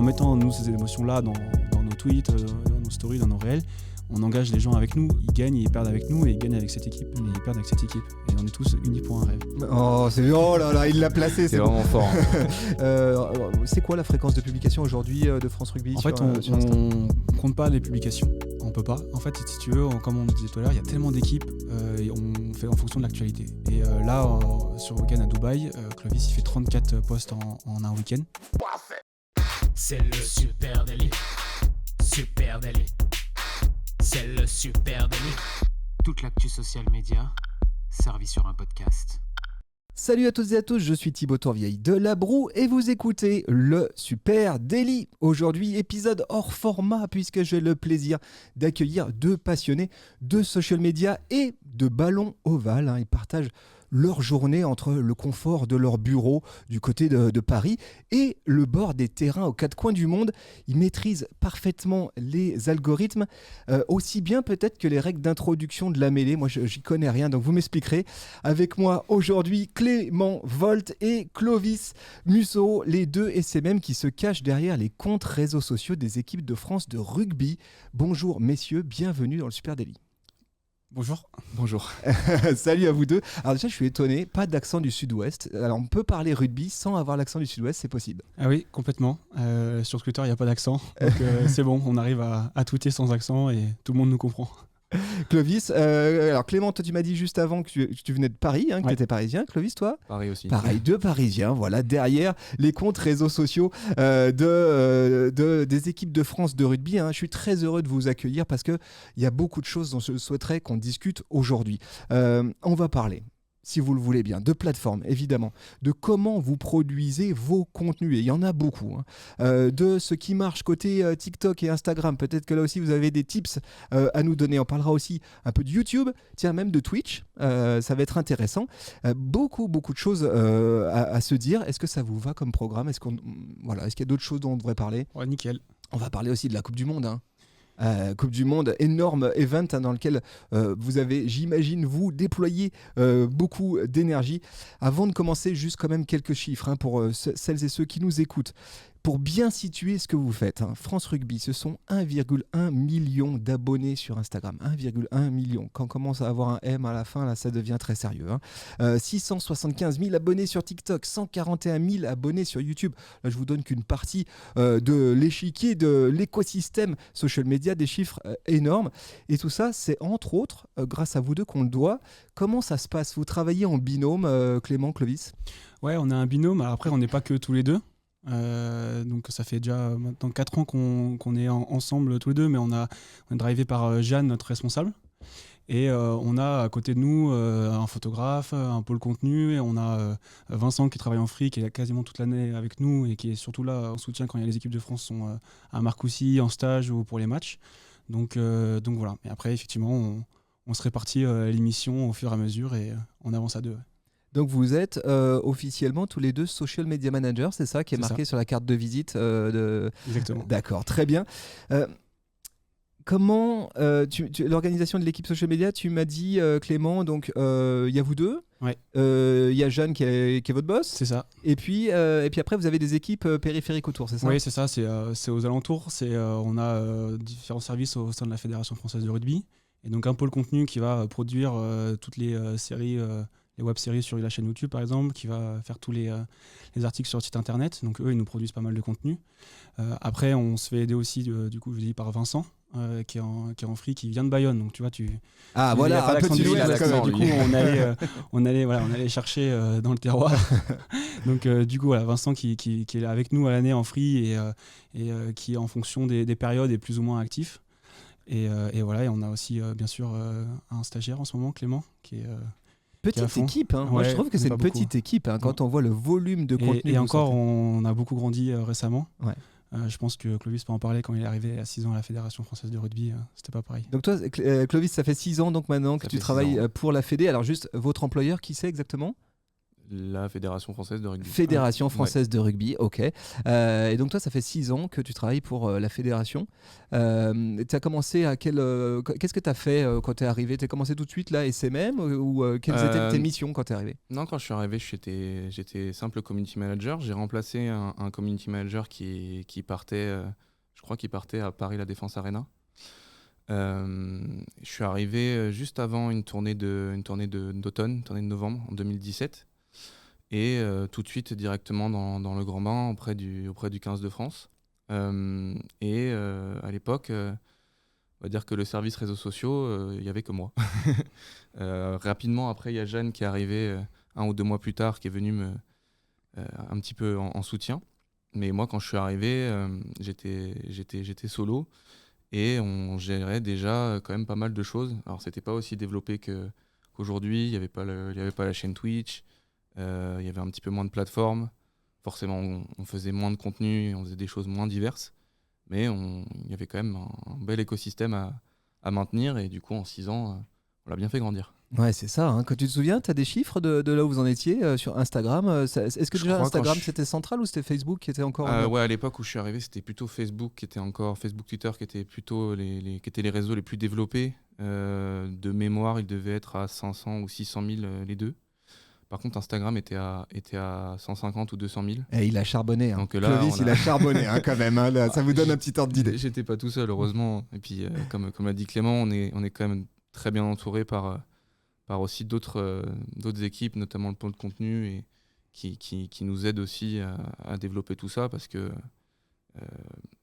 en mettant nous ces émotions-là dans nos tweets, dans nos stories, dans nos réels, on engage les gens avec nous, ils gagnent, ils perdent avec nous et ils gagnent avec cette équipe, et ils perdent avec cette équipe. Et on est tous unis pour un rêve. Oh là là, il l'a placé, c'est vraiment fort. C'est quoi la fréquence de publication aujourd'hui de France Rugby? En fait, on compte pas les publications, on peut pas. En fait, si tu veux, comme on disait tout à l'heure, il y a tellement d'équipes et on fait en fonction de l'actualité. Et là, sur le week-end à Dubaï, Clovis il fait 34 posts en un week-end. C'est le super délit. Super délit. C'est le super délit. Toute l'actu social média servie sur un podcast. Salut à toutes et à tous, je suis Thibaut Tourvieille de La Broue et vous écoutez le Super Daily. Aujourd'hui, épisode hors format puisque j'ai le plaisir d'accueillir deux passionnés de social media et de ballon ovale. Ils partagent leur journée entre le confort de leur bureau du côté de Paris et le bord des terrains aux quatre coins du monde. Ils maîtrisent parfaitement les algorithmes, aussi bien peut-être que les règles d'introduction de la mêlée. Moi, j'y connais rien, donc vous m'expliquerez. Avec moi aujourd'hui, Clément Volt et Clovis Musso, les deux SMM qui se cachent derrière les comptes réseaux sociaux des équipes de France de rugby. Bonjour messieurs, bienvenue dans le Super Daily. Bonjour. Salut à vous deux. Alors déjà, je suis étonné, pas d'accent du Sud-Ouest. Alors on peut parler rugby sans avoir l'accent du Sud-Ouest, c'est possible? Ah oui, complètement. Sur Twitter, il n'y a pas d'accent. Donc c'est bon, on arrive à tweeter sans accent et tout le monde nous comprend. Clovis, alors Clément, toi tu m'as dit juste avant que tu venais de Paris, que tu étais parisien. Clovis, toi? Pareil aussi. Pareil, deux Parisiens, voilà, derrière les comptes réseaux sociaux des équipes de France de rugby. Je suis très heureux de vous accueillir parce qu'il y a beaucoup de choses dont je souhaiterais qu'on discute aujourd'hui. On va parler, si vous le voulez bien, de plateforme, évidemment, de comment vous produisez vos contenus, et il y en a beaucoup, de ce qui marche côté TikTok et Instagram. Peut-être que là aussi, vous avez des tips à nous donner. On parlera aussi un peu de YouTube, tiens, même de Twitch, ça va être intéressant. Beaucoup de choses à se dire. Est-ce que ça vous va comme programme? Est-ce qu'il y a d'autres choses dont on devrait parler? Ouais, nickel. On va parler aussi de la Coupe du Monde, Coupe du Monde, énorme event dans lequel vous avez, j'imagine, vous déployé beaucoup d'énergie. Avant de commencer, juste quand même quelques chiffres pour celles et ceux qui nous écoutent. Pour bien situer ce que vous faites, France Rugby, ce sont 1,1 million d'abonnés sur Instagram. 1,1 million. Quand on commence à avoir un M à la fin, là, ça devient très sérieux. 675 000 abonnés sur TikTok, 141 000 abonnés sur YouTube. Là, je vous donne qu'une partie de l'échiquier, de l'écosystème social media, des chiffres énormes. Et tout ça, c'est entre autres, grâce à vous deux qu'on le doit. Comment ça se passe? Vous travaillez en binôme, Clément, Clovis? Ouais, on a un binôme. Alors après, on n'est pas que tous les deux. Donc ça fait déjà maintenant 4 ans qu'on est ensemble tous les deux, mais on est drivé par Jeanne, notre responsable, et on a à côté de nous un photographe, un pôle contenu, et on a Vincent qui travaille en free, qui est là quasiment toute l'année avec nous et qui est surtout là en soutien quand les équipes de France sont à Marcoussis en stage ou pour les matchs. Donc voilà. Et après effectivement on se répartit l'émission au fur et à mesure et on avance à deux. Donc vous êtes officiellement tous les deux social media managers, c'est ça qui est marqué sur la carte de visite Exactement. D'accord, très bien. Comment l'organisation de l'équipe social media, tu m'as dit Clément, donc il y a vous deux, ouais. Y a Jeanne qui est votre boss, c'est ça. Et puis après vous avez des équipes périphériques autour, c'est ça? Oui, c'est ça, c'est aux alentours, on a différents services au sein de la Fédération française de rugby, et donc un pôle contenu qui va produire toutes les séries, les web-séries sur la chaîne YouTube par exemple, qui va faire tous les articles sur le site internet. Donc eux, ils nous produisent pas mal de contenu. Après, on se fait aider aussi du coup, je dis par Vincent, qui est en free, qui vient de Bayonne. Donc tu vois, voilà, un petit du coup, on allait chercher dans le terroir. Donc du coup, voilà, Vincent qui est là avec nous à l'année en free et qui en fonction des périodes est plus ou moins actif. Et voilà, et on a aussi bien sûr un stagiaire en ce moment, Clément, qui est petite équipe, Moi je trouve que c'est une petite équipe quand on voit le volume de contenu. Et encore, on a beaucoup grandi récemment. Ouais. Je pense que Clovis peut en parler. Quand il est arrivé à 6 ans à la Fédération française de rugby, c'était pas pareil. Donc toi, Clovis, ça fait 6 ans donc maintenant que tu travailles pour la Fédé. Alors juste, votre employeur, qui c'est exactement? La Fédération française de rugby. Fédération française de rugby, ok. Et donc toi, ça fait 6 ans que tu travailles pour la fédération. Tu as commencé à qu'est-ce que tu as fait quand tu es arrivé? Tu as commencé tout de suite là, SMM ou quelles étaient tes missions quand tu es arrivé? Non, quand je suis arrivé, j'étais simple community manager. J'ai remplacé un community manager qui partait, je crois qu'il partait à Paris La Défense Arena. Je suis arrivé juste avant une tournée d'automne, une tournée de novembre en 2017. Et tout de suite directement dans le grand bain auprès du 15 de France. À l'époque, on va dire que le service réseaux sociaux, il n'y avait que moi. Rapidement après, il y a Jeanne qui est arrivée 1 ou 2 mois plus tard, qui est venue un petit peu en soutien. Mais moi, quand je suis arrivé, j'étais solo et on gérait déjà quand même pas mal de choses. Alors, c'était pas aussi développé qu'aujourd'hui. Il n'y avait pas la chaîne Twitch. Il y avait un petit peu moins de plateformes. Forcément, on faisait moins de contenu, on faisait des choses moins diverses. Mais il y avait quand même un bel écosystème à maintenir. Et du coup, en 6 ans, on l'a bien fait grandir. Ouais, c'est ça. Quand tu te souviens, tu as des chiffres de là où vous en étiez sur Instagram. Est-ce que déjà Instagram, c'était central ou c'était Facebook qui était encore... Ouais, à l'époque où je suis arrivé, c'était plutôt Facebook, Twitter, qui étaient plutôt qui étaient les réseaux les plus développés. De mémoire, ils devaient être à 500 ou 600 000 les deux. Par contre, Instagram était à 150 ou 200 000. Et il a charbonné. Donc là, Clovis, il a charbonné quand même. Là, ça vous donne un petit ordre d'idée. J'étais pas tout seul, heureusement. Et puis, comme l'a dit Clément, on est quand même très bien entouré par aussi d'autres équipes, notamment le pôle de contenu, et qui nous aident aussi à développer tout ça, parce que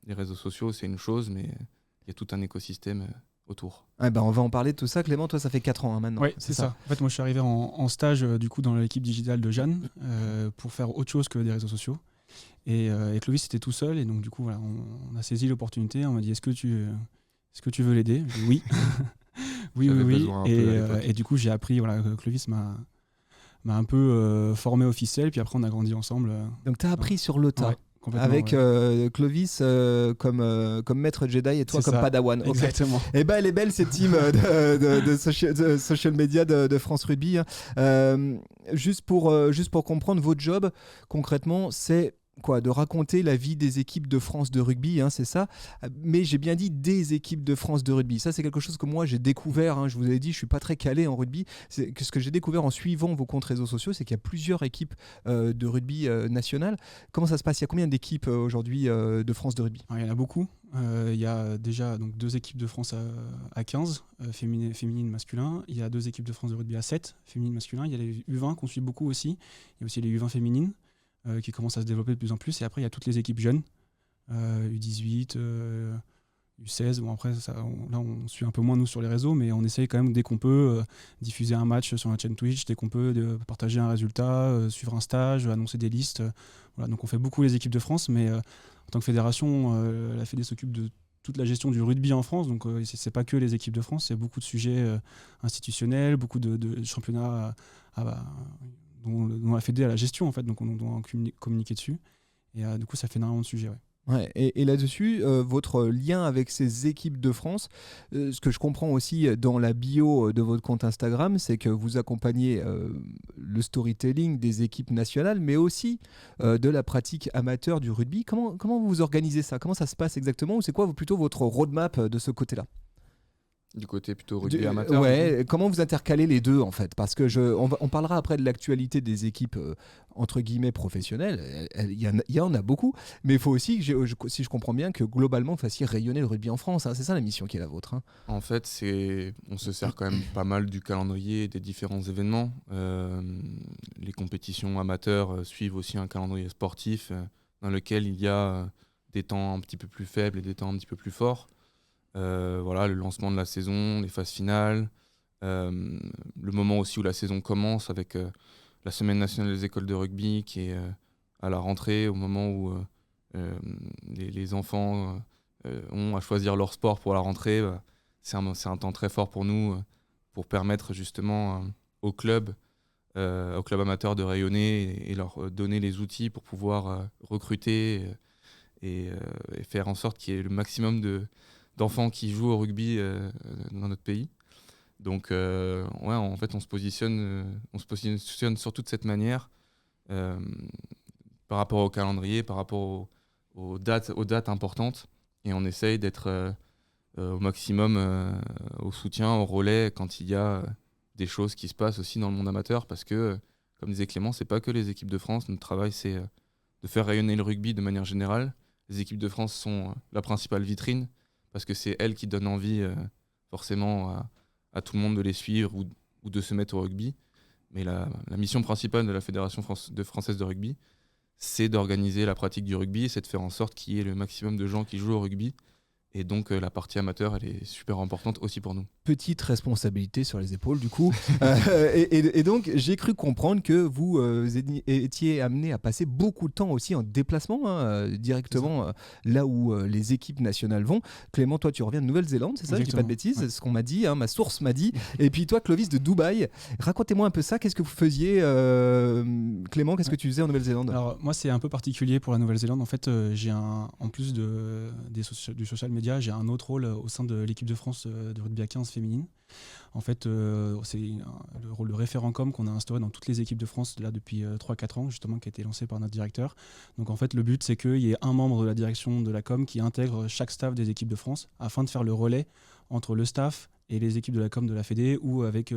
les réseaux sociaux, c'est une chose, mais il y a tout un écosystème autour. On va en parler de tout ça. Clément, toi, ça fait 4 ans maintenant. Oui, c'est ça. En fait, moi, je suis arrivé en stage du coup dans l'équipe digitale de Jeanne pour faire autre chose que des réseaux sociaux. Et Clovis était tout seul, et donc du coup, voilà, on a saisi l'opportunité. On m'a dit, est-ce que tu veux l'aider? J'ai dit oui. oui. Et du coup, j'ai appris. Voilà, Clovis m'a un peu formé officiel, puis après, on a grandi ensemble. Donc, tu as appris sur le tas. Ouais. Avec Clovis comme maître Jedi et toi comme Padawan. Okay. Exactement. Et elle est belle cette team de social media de France Rugby. Juste pour comprendre votre job, concrètement, c'est quoi, de raconter la vie des équipes de France de rugby, c'est ça. Mais j'ai bien dit des équipes de France de rugby. Ça, c'est quelque chose que moi j'ai découvert. Je vous avais dit, je suis pas très calé en rugby. Ce que j'ai découvert en suivant vos comptes réseaux sociaux, c'est qu'il y a plusieurs équipes de rugby nationales. Comment ça se passe? Il y a combien d'équipes aujourd'hui de France de rugby? Il y en a beaucoup. Il y a déjà donc 2 équipes de France à 15, féminine, masculin. Il y a 2 équipes de France de rugby à 7, féminine, masculin. Il y a les U20 qu'on suit beaucoup aussi. Il y a aussi les U20 féminines. Qui commence à se développer de plus en plus, et après il y a toutes les équipes jeunes, U18, U16. Bon, après là on suit un peu moins nous sur les réseaux, mais on essaye quand même dès qu'on peut diffuser un match sur la chaîne Twitch, dès qu'on peut partager un résultat, suivre un stage, annoncer des listes. Voilà, donc on fait beaucoup les équipes de France, mais en tant que fédération, la Fédé s'occupe de toute la gestion du rugby en France, donc c'est pas que les équipes de France, c'est beaucoup de sujets institutionnels, beaucoup de championnats dont la Fédé a la gestion, en fait, donc on doit communiquer dessus. Et du coup, ça fait énormément de sujets. Ouais, et là-dessus, votre lien avec ces équipes de France, ce que je comprends aussi dans la bio de votre compte Instagram, c'est que vous accompagnez le storytelling des équipes nationales, mais aussi de la pratique amateur du rugby. Comment vous organisez ça? Comment ça se passe exactement? Ou c'est quoi plutôt votre roadmap de ce côté-là? Du côté plutôt rugby amateur. Ouais, comment vous intercalez les deux en fait? Parce que on parlera après de l'actualité des équipes entre guillemets professionnelles. Il y en a beaucoup, mais il faut aussi, si je comprends bien, que globalement vous fassiez rayonner le rugby en France. C'est ça la mission qui est la vôtre. En fait, on se sert quand même pas mal du calendrier des différents événements. Les compétitions amateurs suivent aussi un calendrier sportif dans lequel il y a des temps un petit peu plus faibles et des temps un petit peu plus forts. Le lancement de la saison, les phases finales, le moment aussi où la saison commence avec la semaine nationale des écoles de rugby qui est à la rentrée, au moment où les enfants ont à choisir leur sport pour la rentrée. C'est un temps très fort pour nous, pour permettre justement aux clubs amateurs de rayonner et leur donner les outils pour pouvoir recruter et faire en sorte qu'il y ait le maximum d'enfants qui jouent au rugby dans notre pays. Donc en fait on se positionne surtout de cette manière par rapport au calendrier, par rapport aux dates importantes. Et on essaye d'être au maximum au soutien, au relais quand il y a des choses qui se passent aussi dans le monde amateur. Parce que, comme disait Clément, c'est pas que les équipes de France. Notre travail, c'est de faire rayonner le rugby de manière générale. Les équipes de France sont la principale vitrine parce que c'est elles qui donnent envie forcément à tout le monde de les suivre ou de se mettre au rugby. Mais la mission principale de la Fédération française de rugby, c'est d'organiser la pratique du rugby, c'est de faire en sorte qu'il y ait le maximum de gens qui jouent au rugby. Et donc la partie amateur, elle est super importante aussi pour nous. Petite responsabilité sur les épaules du coup. Et donc j'ai cru comprendre que vous étiez amené à passer beaucoup de temps aussi en déplacement directement là où les équipes nationales vont. Clément, toi tu reviens de Nouvelle-Zélande, c'est ça? Je dis pas de bêtises, c'est ce qu'on m'a dit, ma source m'a dit. Et puis toi Clovis de Dubaï. Racontez-moi un peu ça, qu'est-ce que vous faisiez Clément, qu'est-ce que tu faisais en Nouvelle-Zélande? Alors moi c'est un peu particulier pour la Nouvelle-Zélande. En fait j'ai en plus du social media, j'ai un autre rôle au sein de l'équipe de France de rugby à 15 féminine. En fait, c'est le rôle de référent com qu'on a instauré dans toutes les équipes de France là depuis 3-4 ans, justement, qui a été lancé par notre directeur. Donc en fait, le but, c'est qu'il y ait un membre de la direction de la com qui intègre chaque staff des équipes de France afin de faire le relais entre le staff et les équipes de la com de la Fédé ou avec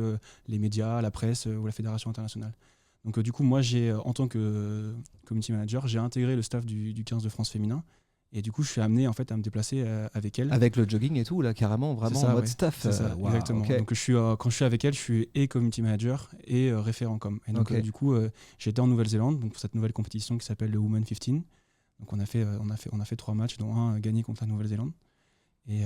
les médias, la presse ou la Fédération internationale. Donc du coup, moi, en tant que community manager, j'ai intégré le staff du 15 de France féminin. Et du coup, je suis amené en fait à me déplacer avec elle. Avec le jogging et tout, là, carrément, vraiment ça, en mode staff. C'est ça, wow, exactement. okay. Donc, quand je suis avec elle, je suis et community manager et référent com. Et donc, du coup, j'étais en Nouvelle-Zélande donc, pour cette nouvelle compétition qui s'appelle le Women 15. Donc, on a fait 3 matchs, dont un gagné contre la Nouvelle-Zélande. Et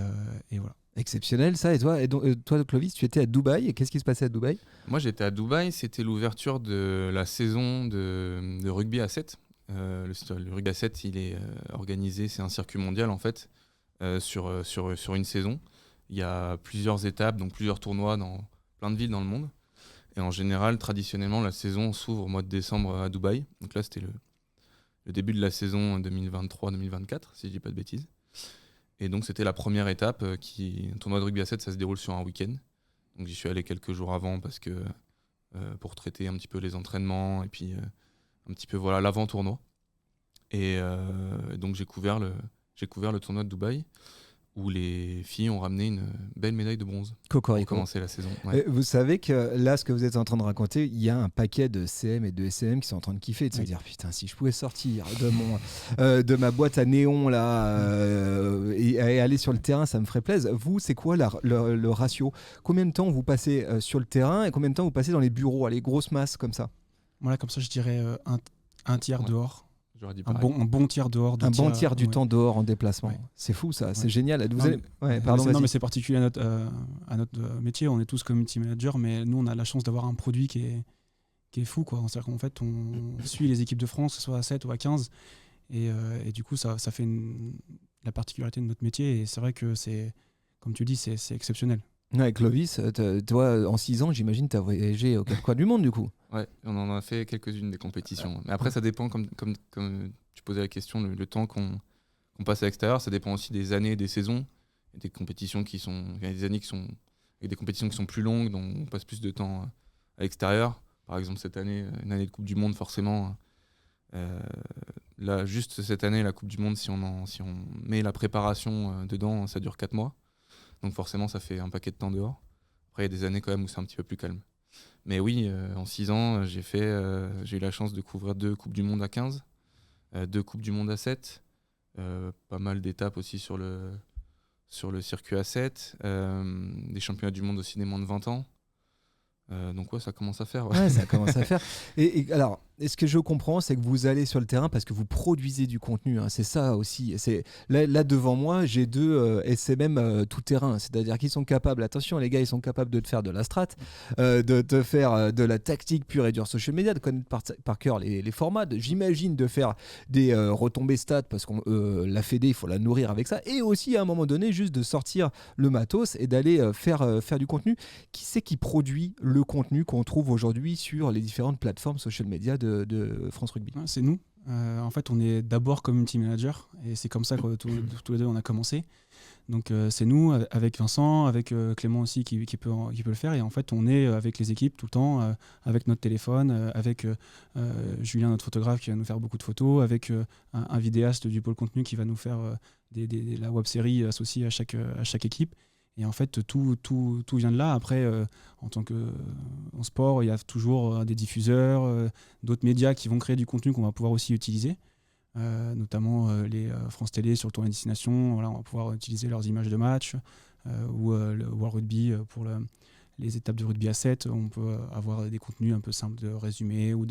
voilà. Exceptionnel, ça. Et toi, Clovis, tu étais à Dubaï. Et qu'est-ce qui se passait à Dubaï? Moi, j'étais à Dubaï. C'était l'ouverture de la saison de rugby à 7. Le rugby à 7, il est organisé, c'est un circuit mondial en fait, sur une saison. Il y a plusieurs étapes, donc plusieurs tournois dans plein de villes dans le monde. Et en général, traditionnellement, la saison s'ouvre au mois de décembre à Dubaï. Donc là, c'était le début de la saison 2023-2024, si je dis pas de bêtises. Et donc, c'était la première étape. Un tournoi de rugby à 7, ça se déroule sur un week-end. Donc j'y suis allé quelques jours avant parce que pour traiter un petit peu les entraînements et puis un petit peu l'avant-tournoi. Et donc j'ai couvert le tournoi de Dubaï où les filles ont ramené une belle médaille de bronze Cocorico. pour commencer la saison. Ouais. Vous savez que là, ce que vous êtes en train de raconter, il y a un paquet de CM et de SM qui sont en train de kiffer, de se dire putain, si je pouvais sortir de ma boîte à néon là et aller sur le terrain, ça me ferait plaisir. Vous, c'est quoi le ratio? Combien de temps vous passez sur le terrain et combien de temps vous passez dans les bureaux, les grosses masses comme ça? Voilà, comme ça, je dirais un tiers dehors. Un bon tiers dehors. Bon tiers du temps dehors en déplacement. Ouais. C'est fou ça, c'est génial. Mais c'est particulier à notre métier. On est tous community managers, mais nous, on a la chance d'avoir un produit qui est fou, quoi. C'est-à-dire qu'en fait, on suit les équipes de France, que ce soit à 7 ou à 15. Et du coup, ça fait la particularité de notre métier. Et c'est vrai que comme tu dis, c'est exceptionnel. Ouais, Clovis, toi, en 6 ans, j'imagine, tu as voyagé aux quatre coins du monde, du coup. Ouais, on en a fait quelques-unes des compétitions. Mais après, ça dépend, comme tu posais la question, le temps qu'on passe à l'extérieur, ça dépend aussi des années et des saisons. Il y a des compétitions il y a des années avec des compétitions qui sont plus longues, donc on passe plus de temps à l'extérieur. Par exemple, cette année, une année de Coupe du Monde, forcément. Là, juste cette année, la Coupe du Monde, si on met la préparation dedans, ça dure 4 mois. Donc forcément, ça fait un paquet de temps dehors. Après, il y a des années quand même où c'est un petit peu plus calme. Mais oui, en 6 ans, j'ai eu la chance de couvrir 2 Coupes du Monde à 15, 2 Coupes du Monde à 7, pas mal d'étapes aussi sur le circuit à 7, des championnats du monde aussi des moins de 20 ans. Donc ouais, ça commence à faire. Ouais, ça commence à faire. Et alors, ce que je comprends, c'est que vous allez sur le terrain parce que vous produisez du contenu. Hein. C'est ça aussi. Là devant moi, j'ai 2 SMM tout terrain. C'est-à-dire qu'ils sont capables, attention les gars, ils sont capables de te faire de la strat, de te faire de la tactique pure et dure social media, de connaître par cœur les formats, j'imagine de faire des retombées stats parce que la Fédé, il faut la nourrir avec ça. Et aussi à un moment donné, juste de sortir le matos et d'aller faire du contenu. Qui c'est qui produit le contenu qu'on trouve aujourd'hui sur les différentes plateformes social media de France Rugby? C'est nous. En fait, on est d'abord community manager et c'est comme ça que tous les deux on a commencé. Donc c'est nous avec Vincent, avec Clément aussi qui peut le faire, et en fait on est avec les équipes tout le temps, avec notre téléphone, avec Julien, notre photographe, qui va nous faire beaucoup de photos, avec un vidéaste du pôle contenu qui va nous faire la web série associée à chaque équipe. Et en fait tout vient de là. Après en sport, il y a toujours des diffuseurs, d'autres médias qui vont créer du contenu qu'on va pouvoir aussi utiliser. Notamment les France Télé sur le tournoi destination, voilà, on va pouvoir utiliser leurs images de match, ou le World Rugby pour les étapes de rugby à 7, on peut avoir des contenus un peu simples de résumé ou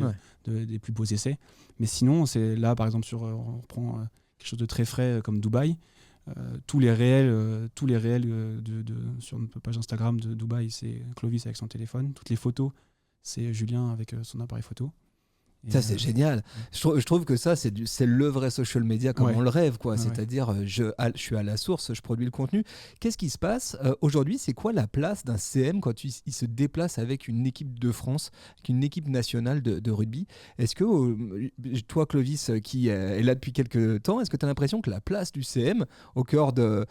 des plus beaux essais. Mais sinon, c'est là par exemple on reprend quelque chose de très frais comme Dubaï. Tous les réels sur notre page Instagram de Dubaï, c'est Clovis avec son téléphone. Toutes les photos, c'est Julien avec son appareil photo. Ça, c'est génial. Je trouve que ça, c'est le vrai social media comme on le rêve, quoi. C'est-à-dire, je suis à la source, je produis le contenu. Qu'est-ce qui se passe aujourd'hui? C'est quoi la place d'un CM quand il se déplace avec une équipe de France, avec une équipe nationale de rugby? Est-ce que toi, Clovis, qui est là depuis quelques temps, est-ce que tu as l'impression que la place du CM au cœur de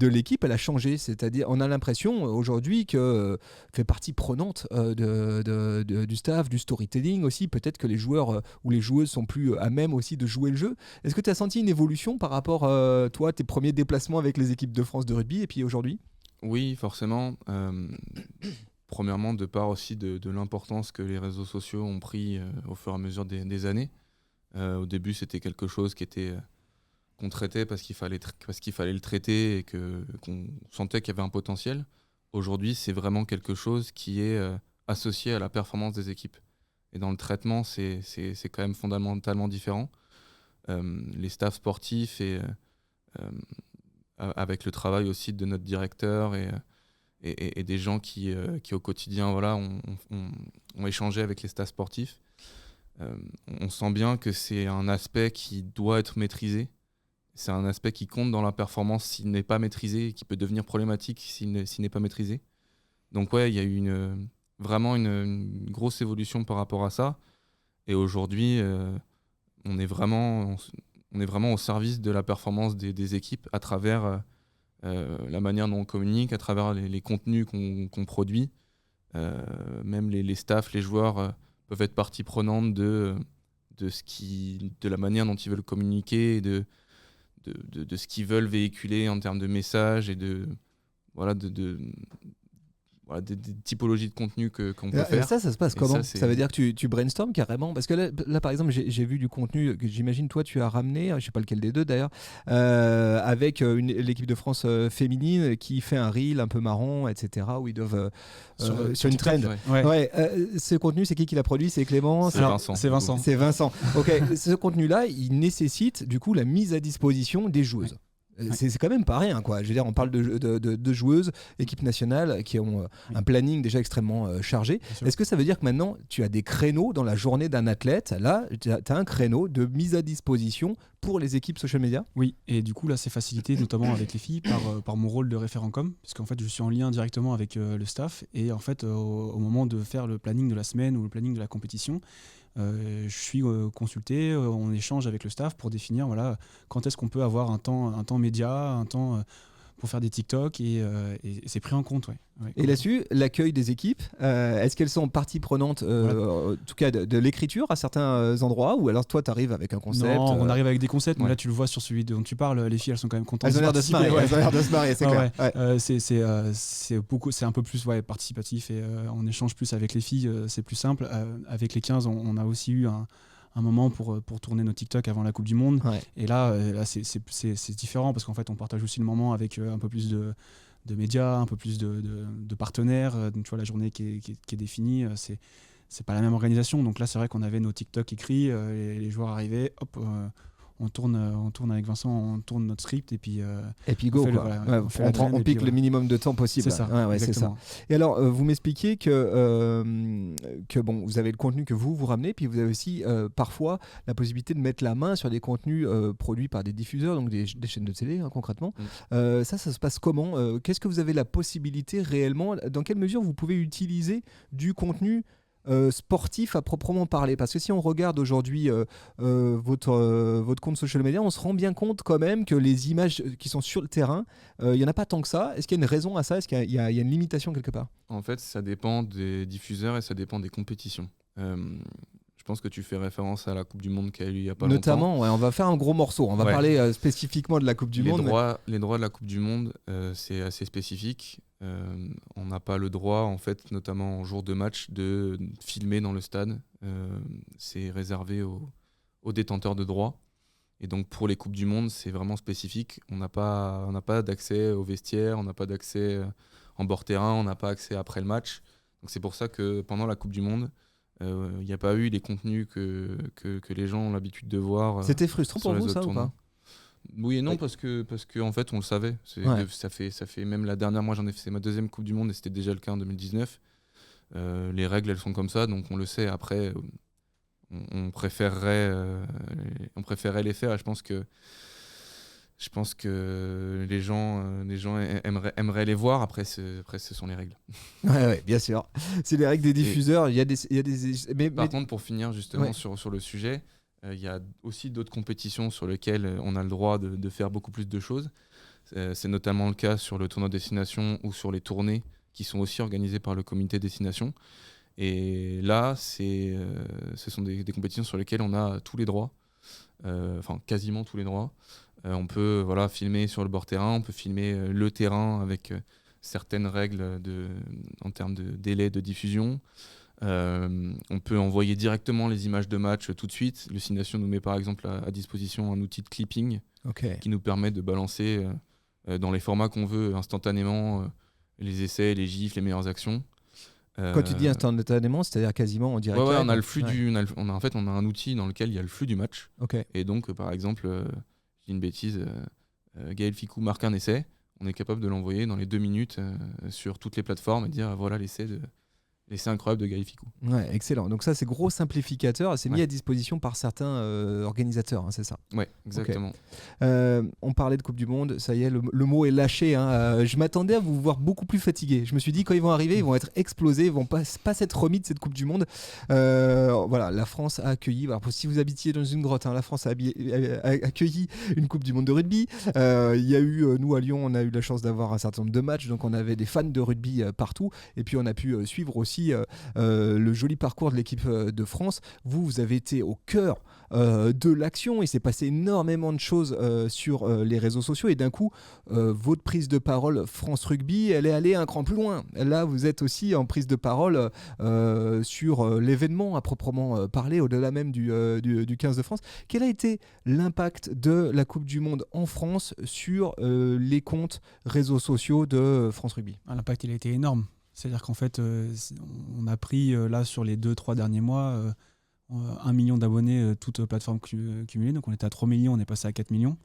l'équipe, elle a changé? C'est-à-dire, on a l'impression aujourd'hui que fait partie prenante du staff, du storytelling aussi. Peut-être que les joueurs ou les joueuses sont plus à même aussi de jouer le jeu. Est-ce que tu as senti une évolution par rapport toi, tes premiers déplacements avec les équipes de France de rugby et puis aujourd'hui? Oui, forcément. Premièrement, de part aussi de l'importance que les réseaux sociaux ont pris au fur et à mesure des années. Au début, c'était quelque chose qu'on traitait parce qu'il fallait le traiter et qu'on sentait qu'il y avait un potentiel. Aujourd'hui, c'est vraiment quelque chose qui est associé à la performance des équipes. Et dans le traitement, c'est quand même fondamentalement différent. Les staffs sportifs avec le travail aussi de notre directeur et des gens qui au quotidien ont échangé avec les staffs sportifs, on sent bien que c'est un aspect qui doit être maîtrisé. C'est un aspect qui compte dans la performance s'il n'est pas maîtrisé et qui peut devenir problématique s'il n'est pas maîtrisé. Donc ouais, il y a eu vraiment une grosse évolution par rapport à ça. Et aujourd'hui, on est vraiment au service de la performance des équipes à travers la manière dont on communique, à travers les contenus qu'on produit. Même les staffs, les joueurs peuvent être partie prenante de la manière dont ils veulent communiquer, et de ce qu'ils veulent véhiculer en termes de messages et des typologies de contenu qu'on peut faire. Ça se passe comment? Ça veut dire que tu brainstormes carrément? Parce que là par exemple, j'ai vu du contenu que j'imagine toi tu as ramené, je ne sais pas lequel des deux d'ailleurs, avec l'équipe de France féminine qui fait un reel un peu marrant, etc. où ils doivent sur une trend. Ce contenu, c'est qui l'a produit? C'est Clément? C'est Vincent. C'est Vincent. Ok. Ce contenu-là, il nécessite du coup la mise à disposition des joueuses. C'est quand même pas rien, quoi. Je veux dire, on parle de joueuses, équipe nationale, qui ont un planning déjà extrêmement chargé. Est-ce que ça veut dire que maintenant, tu as des créneaux dans la journée d'un athlète? Là, tu as un créneau de mise à disposition pour les équipes social media? Oui, et du coup, là, c'est facilité, notamment avec les filles, par mon rôle de référent com, puisqu'en fait, je suis en lien directement avec le staff. Et en fait, au moment de faire le planning de la semaine ou le planning de la compétition, je suis consulté, on échange avec le staff pour définir quand est-ce qu'on peut avoir un temps média, un temps pour faire des TikTok, et c'est pris en compte. Et là-dessus, l'accueil des équipes, est-ce qu'elles sont partie prenante, en tout cas de l'écriture à certains endroits, ou alors toi tu arrives avec un concept? Non, on arrive avec des concepts, mais là tu le vois sur celui dont tu parles, les filles elles sont quand même contentes. Elles ont l'air de se marier, c'est clair. C'est un peu plus participatif, et on échange plus avec les filles, c'est plus simple. Avec les 15, on a aussi eu un moment pour tourner nos TikTok avant la Coupe du Monde. Et là c'est différent, parce qu'en fait on partage aussi le moment avec un peu plus de médias, un peu plus de partenaires. Donc tu vois, la journée qui est définie, c'est pas la même organisation. Donc là c'est vrai qu'on avait nos TikTok écrits, les joueurs arrivaient, hop, on tourne avec Vincent, on tourne notre script, et puis go, on pique le minimum de temps possible. C'est ça, c'est ça. Et alors vous m'expliquez que bon, vous avez le contenu que vous ramenez, puis vous avez aussi parfois la possibilité de mettre la main sur des contenus produits par des diffuseurs, donc des chaînes de télé, concrètement. Ça se passe comment? Qu'est-ce que vous avez la possibilité réellement? Dans quelle mesure vous pouvez utiliser du contenu sportif à proprement parler. Parce que si on regarde aujourd'hui votre compte social media, on se rend bien compte quand même que les images qui sont sur le terrain, il n'y en a pas tant que ça. Est-ce qu'il y a une raison à ça? Est-ce qu'il y a une limitation quelque part? En fait, ça dépend des diffuseurs et ça dépend des compétitions. Je pense que tu fais référence à la Coupe du Monde qui a eu il n'y a pas longtemps. Notamment, ouais, on va faire un gros morceau. On va parler spécifiquement de la Coupe du Monde. Les droits de la Coupe du Monde, c'est assez spécifique. On n'a pas le droit, en fait, notamment en jour de match, de filmer dans le stade. C'est réservé aux détenteurs de droits. Et donc, pour les Coupes du Monde, c'est vraiment spécifique. On n'a pas d'accès aux vestiaires, on n'a pas d'accès en bord terrain, on n'a pas accès après le match. Donc, c'est pour ça que pendant la Coupe du Monde, il n'y a pas eu les contenus que les gens ont l'habitude de voir. C'était frustrant pour vous, ça, ou pas? Oui et non, parce que en fait, on le savait. Ça fait même la dernière, moi j'en ai fait, c'est ma deuxième Coupe du Monde et c'était déjà le cas en 2019. Les règles, elles sont comme ça, donc on le sait. Après, on préférerait les faire. Et je pense que les gens aimeraient les voir. Après, ce sont les règles. Ouais, bien sûr. C'est les règles des diffuseurs. Par contre, pour finir justement sur le sujet, il y a aussi d'autres compétitions sur lesquelles on a le droit de faire beaucoup plus de choses. C'est notamment le cas sur le tournoi destination ou sur les tournées qui sont aussi organisées par le comité destination. Et là, ce sont des compétitions sur lesquelles on a tous les droits, enfin quasiment tous les droits. On peut filmer sur le bord terrain, on peut filmer le terrain avec certaines règles en termes de délai de diffusion. On peut envoyer directement les images de match tout de suite. Le Destination nous met par exemple à disposition un outil de clipping qui nous permet de balancer dans les formats qu'on veut instantanément les essais, les gifs, les meilleures actions. Quand tu dis instantanément, c'est-à-dire quasiment en direct. Ouais, on a le flux on a un outil dans lequel il y a le flux du match. Et donc par exemple, je dis une bêtise, Gaël Ficou marque un essai, on est capable de l'envoyer dans les 2 minutes sur toutes les plateformes et dire voilà l'essai incroyable de Gaël Ficou. Ouais, excellent. Donc ça, c'est gros simplificateur. C'est mis à disposition par certains organisateurs, c'est ça? Ouais, exactement. On parlait de Coupe du Monde. Ça y est, le mot est lâché. Je m'attendais à vous voir beaucoup plus fatigué. Je me suis dit, quand ils vont arriver, ils vont être explosés. Ils vont pas s'être remis de cette Coupe du Monde. La France a accueilli, si vous habitiez dans une grotte, la France a accueilli une Coupe du Monde de rugby. Il y a eu, nous à Lyon, on a eu la chance d'avoir un certain nombre de matchs. Donc on avait des fans de rugby partout. Et puis on a pu suivre aussi le joli parcours de l'équipe de France. Vous avez été au cœur de l'action. Il s'est passé énormément de choses sur les réseaux sociaux et d'un coup votre prise de parole France Rugby, elle est allée un cran plus loin. Là vous êtes aussi en prise de parole sur l'événement à proprement parler, au-delà même du 15 de France. Quel a été l'impact de la Coupe du Monde en France sur les comptes réseaux sociaux de France Rugby? L'impact il a été énorme. C'est-à-dire qu'en fait, on a pris là sur les 2-3 derniers mois 1 million d'abonnés, toutes plateformes cumulées. Donc on était à 3 millions, on est passé à 4 millions.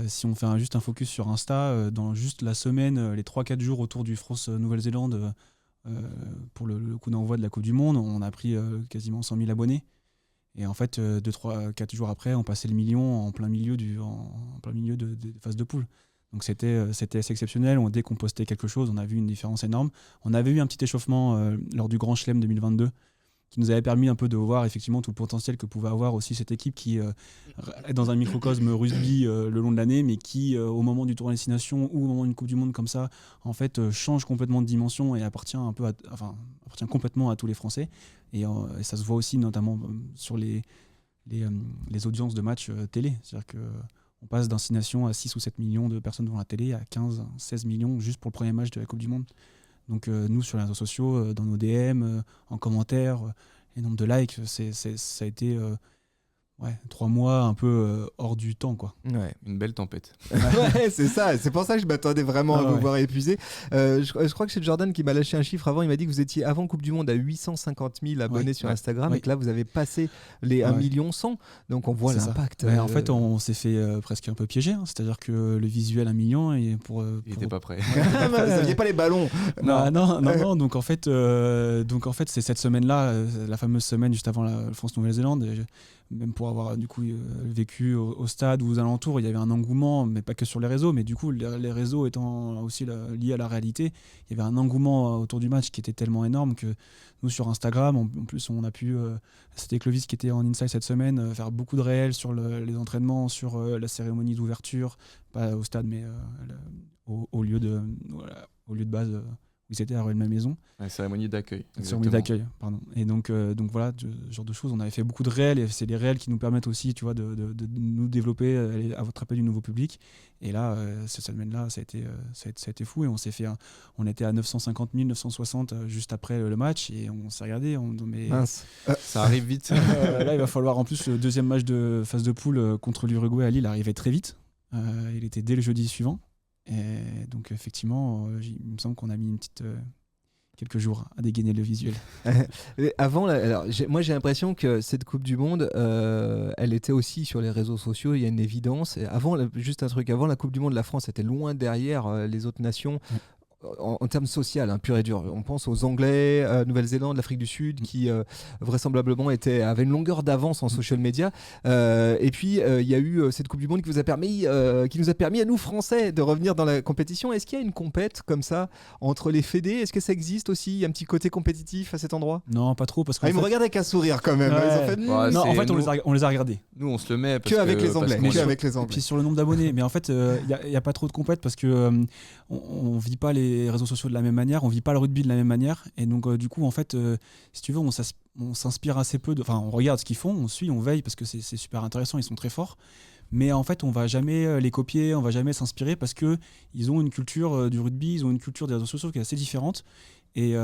Si on fait juste un focus sur Insta, dans juste la semaine, les 3-4 jours autour du France-Nouvelle-Zélande, pour le coup d'envoi de la Coupe du Monde, on a pris quasiment 100 000 abonnés. Et en fait, 2-3-4 jours après, on passait le million en plein milieu de phase de poule. Donc c'était assez exceptionnel. Dès qu'on postait quelque chose, on a vu une différence énorme. On avait eu un petit échauffement lors du Grand Chelem 2022 qui nous avait permis un peu de voir effectivement tout le potentiel que pouvait avoir aussi cette équipe qui est dans un microcosme rugby le long de l'année, mais qui au moment du tournoi destination ou au moment d'une Coupe du Monde comme ça, en fait change complètement de dimension et appartient complètement à tous les Français. Et ça se voit aussi notamment sur les audiences de matchs télé. C'est-à-dire que on passe d'un 6 nations à 6 ou 7 millions de personnes devant la télé à 15-16 millions juste pour le premier match de la Coupe du Monde. Donc nous, sur les réseaux sociaux, dans nos DM, en commentaire, les nombres de likes, ça a été 3 mois un peu hors du temps, quoi. Ouais. Une belle tempête. Ouais, c'est ça. C'est pour ça que je m'attendais vraiment à vous voir épuisé. Je crois que c'est Jordan qui m'a lâché un chiffre avant. Il m'a dit que vous étiez avant Coupe du Monde à 850 000 abonnés sur Instagram et que là vous avez passé les 1 million 100. Donc on voit l'impact. En fait, on s'est fait presque un peu piéger. C'est-à-dire que le visuel 1 million et il n'était pas prêt. Vous n'aviez pas les ballons. Non. Donc en fait, c'est cette semaine-là, la fameuse semaine juste avant la France-Nouvelle-Zélande. même pour avoir du coup vécu au stade ou aux alentours, il y avait un engouement, mais pas que sur les réseaux, mais du coup les réseaux étant aussi liés à la réalité, il y avait un engouement autour du match qui était tellement énorme que nous sur Instagram, en plus on a pu, c'était Clovis qui était en Inside cette semaine, faire beaucoup de réels sur les entraînements, sur la cérémonie d'ouverture, pas au stade mais au lieu de base où ils étaient à Rueil-Malmaison. La cérémonie d'accueil. Cérémonie d'accueil, pardon. Et donc voilà, ce genre de choses. On avait fait beaucoup de réels et c'est les réels qui nous permettent aussi, tu vois, de nous développer, à attraper du nouveau public. Et là, cette semaine-là, ça a été fou et on était à 950 000, 960 juste après le match et on s'est regardé. Mince. Ça arrive vite. Là, il va falloir en plus le deuxième match de phase de poule contre l'Uruguay à Lille arrivait très vite. Il était dès le jeudi suivant. Et donc effectivement, il me semble qu'on a mis quelques jours à dégainer le visuel. Avant, moi j'ai l'impression que cette Coupe du Monde, elle était aussi sur les réseaux sociaux, il y a une évidence. Et juste un truc, avant la Coupe du Monde, la France était loin derrière les autres nations. En termes social, pur et dur. On pense aux Anglais, Nouvelle-Zélande, l'Afrique du Sud, qui vraisemblablement avaient une longueur d'avance en social media. Et puis, il y a eu cette Coupe du Monde qui nous a permis à nous, Français, de revenir dans la compétition. Est-ce qu'il y a une compète comme ça entre les fédés ? Est-ce que ça existe aussi ? Il y a un petit côté compétitif à cet endroit ? Non, pas trop. Parce ils me regardent avec un sourire quand même. Ouais. Ils ont fait... non, en fait, on les a regardés. Nous, on se le met. Avec les Anglais. Et puis sur le nombre d'abonnés. Mais en fait, il n'y a pas trop de compète parce que on vit pas les réseaux sociaux de la même manière, on vit pas le rugby de la même manière. Et donc, du coup, en fait, si tu veux, on s'inspire assez peu. Enfin, on regarde ce qu'ils font, on suit, on veille parce que c'est super intéressant, ils sont très forts. Mais en fait, on va jamais les copier, on va jamais s'inspirer parce qu'ils ont une culture du rugby, ils ont une culture des réseaux sociaux qui est assez différente. Et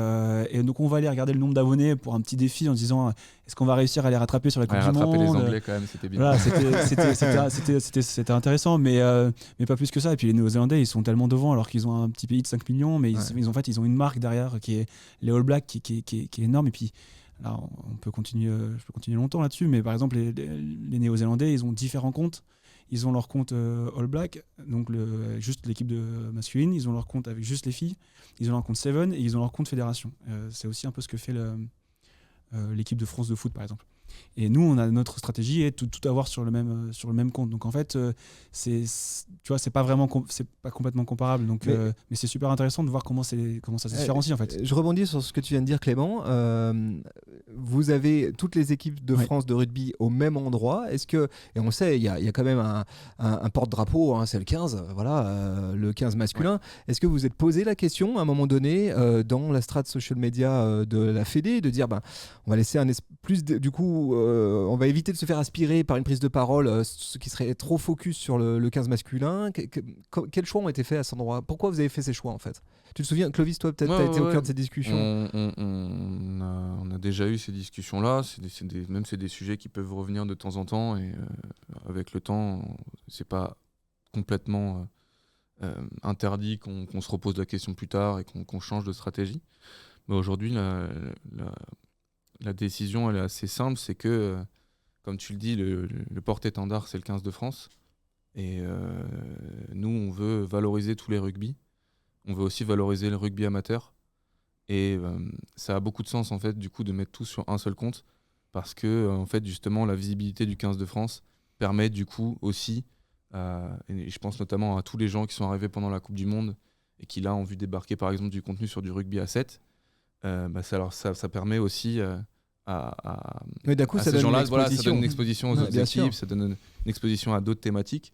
donc on va aller regarder le nombre d'abonnés pour un petit défi en se disant est-ce qu'on va réussir à les rattraper sur la Coupe du Monde. Rattraper les Anglais quand même, c'était bien. Voilà, c'était intéressant, mais pas plus que ça. Et puis les Néo-Zélandais, ils sont tellement devant alors qu'ils ont un petit pays de 5 millions, mais ils ont une marque derrière qui est les All Blacks qui est énorme. Et puis là, je peux continuer longtemps là-dessus, mais par exemple les Néo-Zélandais, ils ont différents comptes. Ils ont leur compte All Black, donc juste l'équipe de masculine. Ils ont leur compte avec juste les filles. Ils ont leur compte Seven et ils ont leur compte Fédération. C'est aussi un peu ce que fait l'équipe de France de foot, par exemple. Et nous, on a notre stratégie et tout avoir sur le même compte. Donc en fait, tu vois, c'est pas complètement comparable. Donc, mais c'est super intéressant de voir comment ça se différencie en fait. Je rebondis sur ce que tu viens de dire, Clément. Vous avez toutes les équipes de France de rugby au même endroit. Est-ce que, et on sait, il y a quand même un porte-drapeau, c'est le 15, le 15 masculin. Ouais. Est-ce que vous êtes posé la question à un moment donné dans la strate social media de la Fédé de dire, on va laisser du coup, on va éviter de se faire aspirer par une prise de parole, ce qui serait trop focus sur le 15 masculin. Quels choix ont été faits à cet endroit ? Pourquoi vous avez fait ces choix en fait ? Tu te souviens, Clovis, toi peut-être, tu as été au cœur de ces discussions ? On a déjà eu ces discussions-là. C'est des sujets qui peuvent revenir de temps en temps et avec le temps, c'est pas complètement interdit qu'on se repose la question plus tard et qu'on change de stratégie. Mais aujourd'hui, la décision, elle est assez simple, c'est que, comme tu le dis, le porte-étendard, c'est le 15 de France. Et nous, on veut valoriser tous les rugby. On veut aussi valoriser le rugby amateur. Et ça a beaucoup de sens, en fait, du coup, de mettre tout sur un seul compte. Parce que, en fait, justement, la visibilité du 15 de France permet, du coup, aussi, et je pense notamment à tous les gens qui sont arrivés pendant la Coupe du Monde et qui, là, ont vu débarquer, par exemple, du contenu sur du rugby à 7. Ça permet aussi mais d'un coup, à ces gens-là, ça donne une exposition aux autres équipes, ça donne une exposition à d'autres thématiques.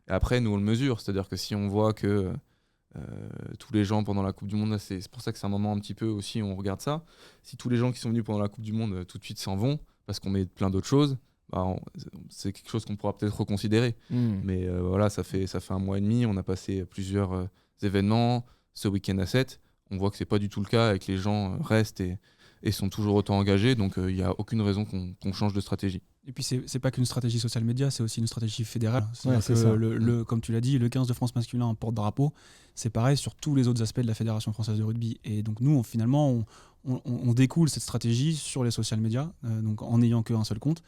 Et après, nous, on le mesure. C'est-à-dire que si on voit que tous les gens pendant la Coupe du Monde, c'est pour ça que c'est un moment un petit peu aussi, on regarde ça. Si tous les gens qui sont venus pendant la Coupe du Monde tout de suite s'en vont, parce qu'on met plein d'autres choses, c'est quelque chose qu'on pourra peut-être reconsidérer. Mais voilà, ça fait 1 mois et demi, on a passé plusieurs événements, ce week-end à 7. On voit que c'est pas du tout le cas et que les gens restent et sont toujours autant engagés, donc il n'y a aucune raison qu'on change de stratégie. Et puis c'est pas qu'une stratégie social média, c'est aussi une stratégie fédérale. Ouais, c'est ça. Comme tu l'as dit, le 15 de France masculin en porte-drapeau, c'est pareil sur tous les autres aspects de la Fédération française de rugby. Et donc nous, finalement, on découle cette stratégie sur les social médias, donc en n'ayant qu'un seul compte.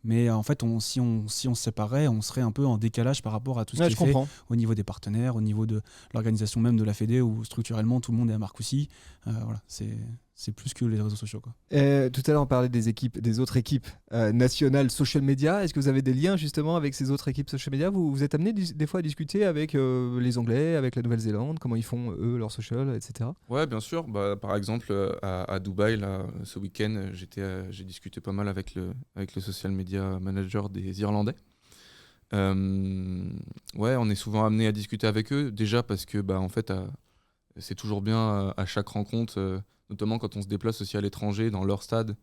Mais en fait, si on se séparait, on serait un peu en décalage par rapport à tout ce qui est fait au niveau des partenaires, au niveau de l'organisation même de la Fédé, où structurellement tout le monde est à Marcoussis. Voilà, c'est c'est plus que les réseaux sociaux, quoi. Tout à l'heure, on parlait des autres équipes nationales social media. Est-ce que vous avez des liens justement avec ces autres équipes social media? Vous êtes amené des fois à discuter avec les Anglais, avec la Nouvelle-Zélande, comment ils font eux leur social, etc. Ouais, bien sûr. Par exemple, à Dubaï, là, ce week-end, j'ai discuté pas mal avec le social media manager des Irlandais. Ouais, on est souvent amené à discuter avec eux, déjà parce que en fait, c'est toujours bien à chaque rencontre, notamment quand on se déplace aussi à l'étranger, dans leur stade,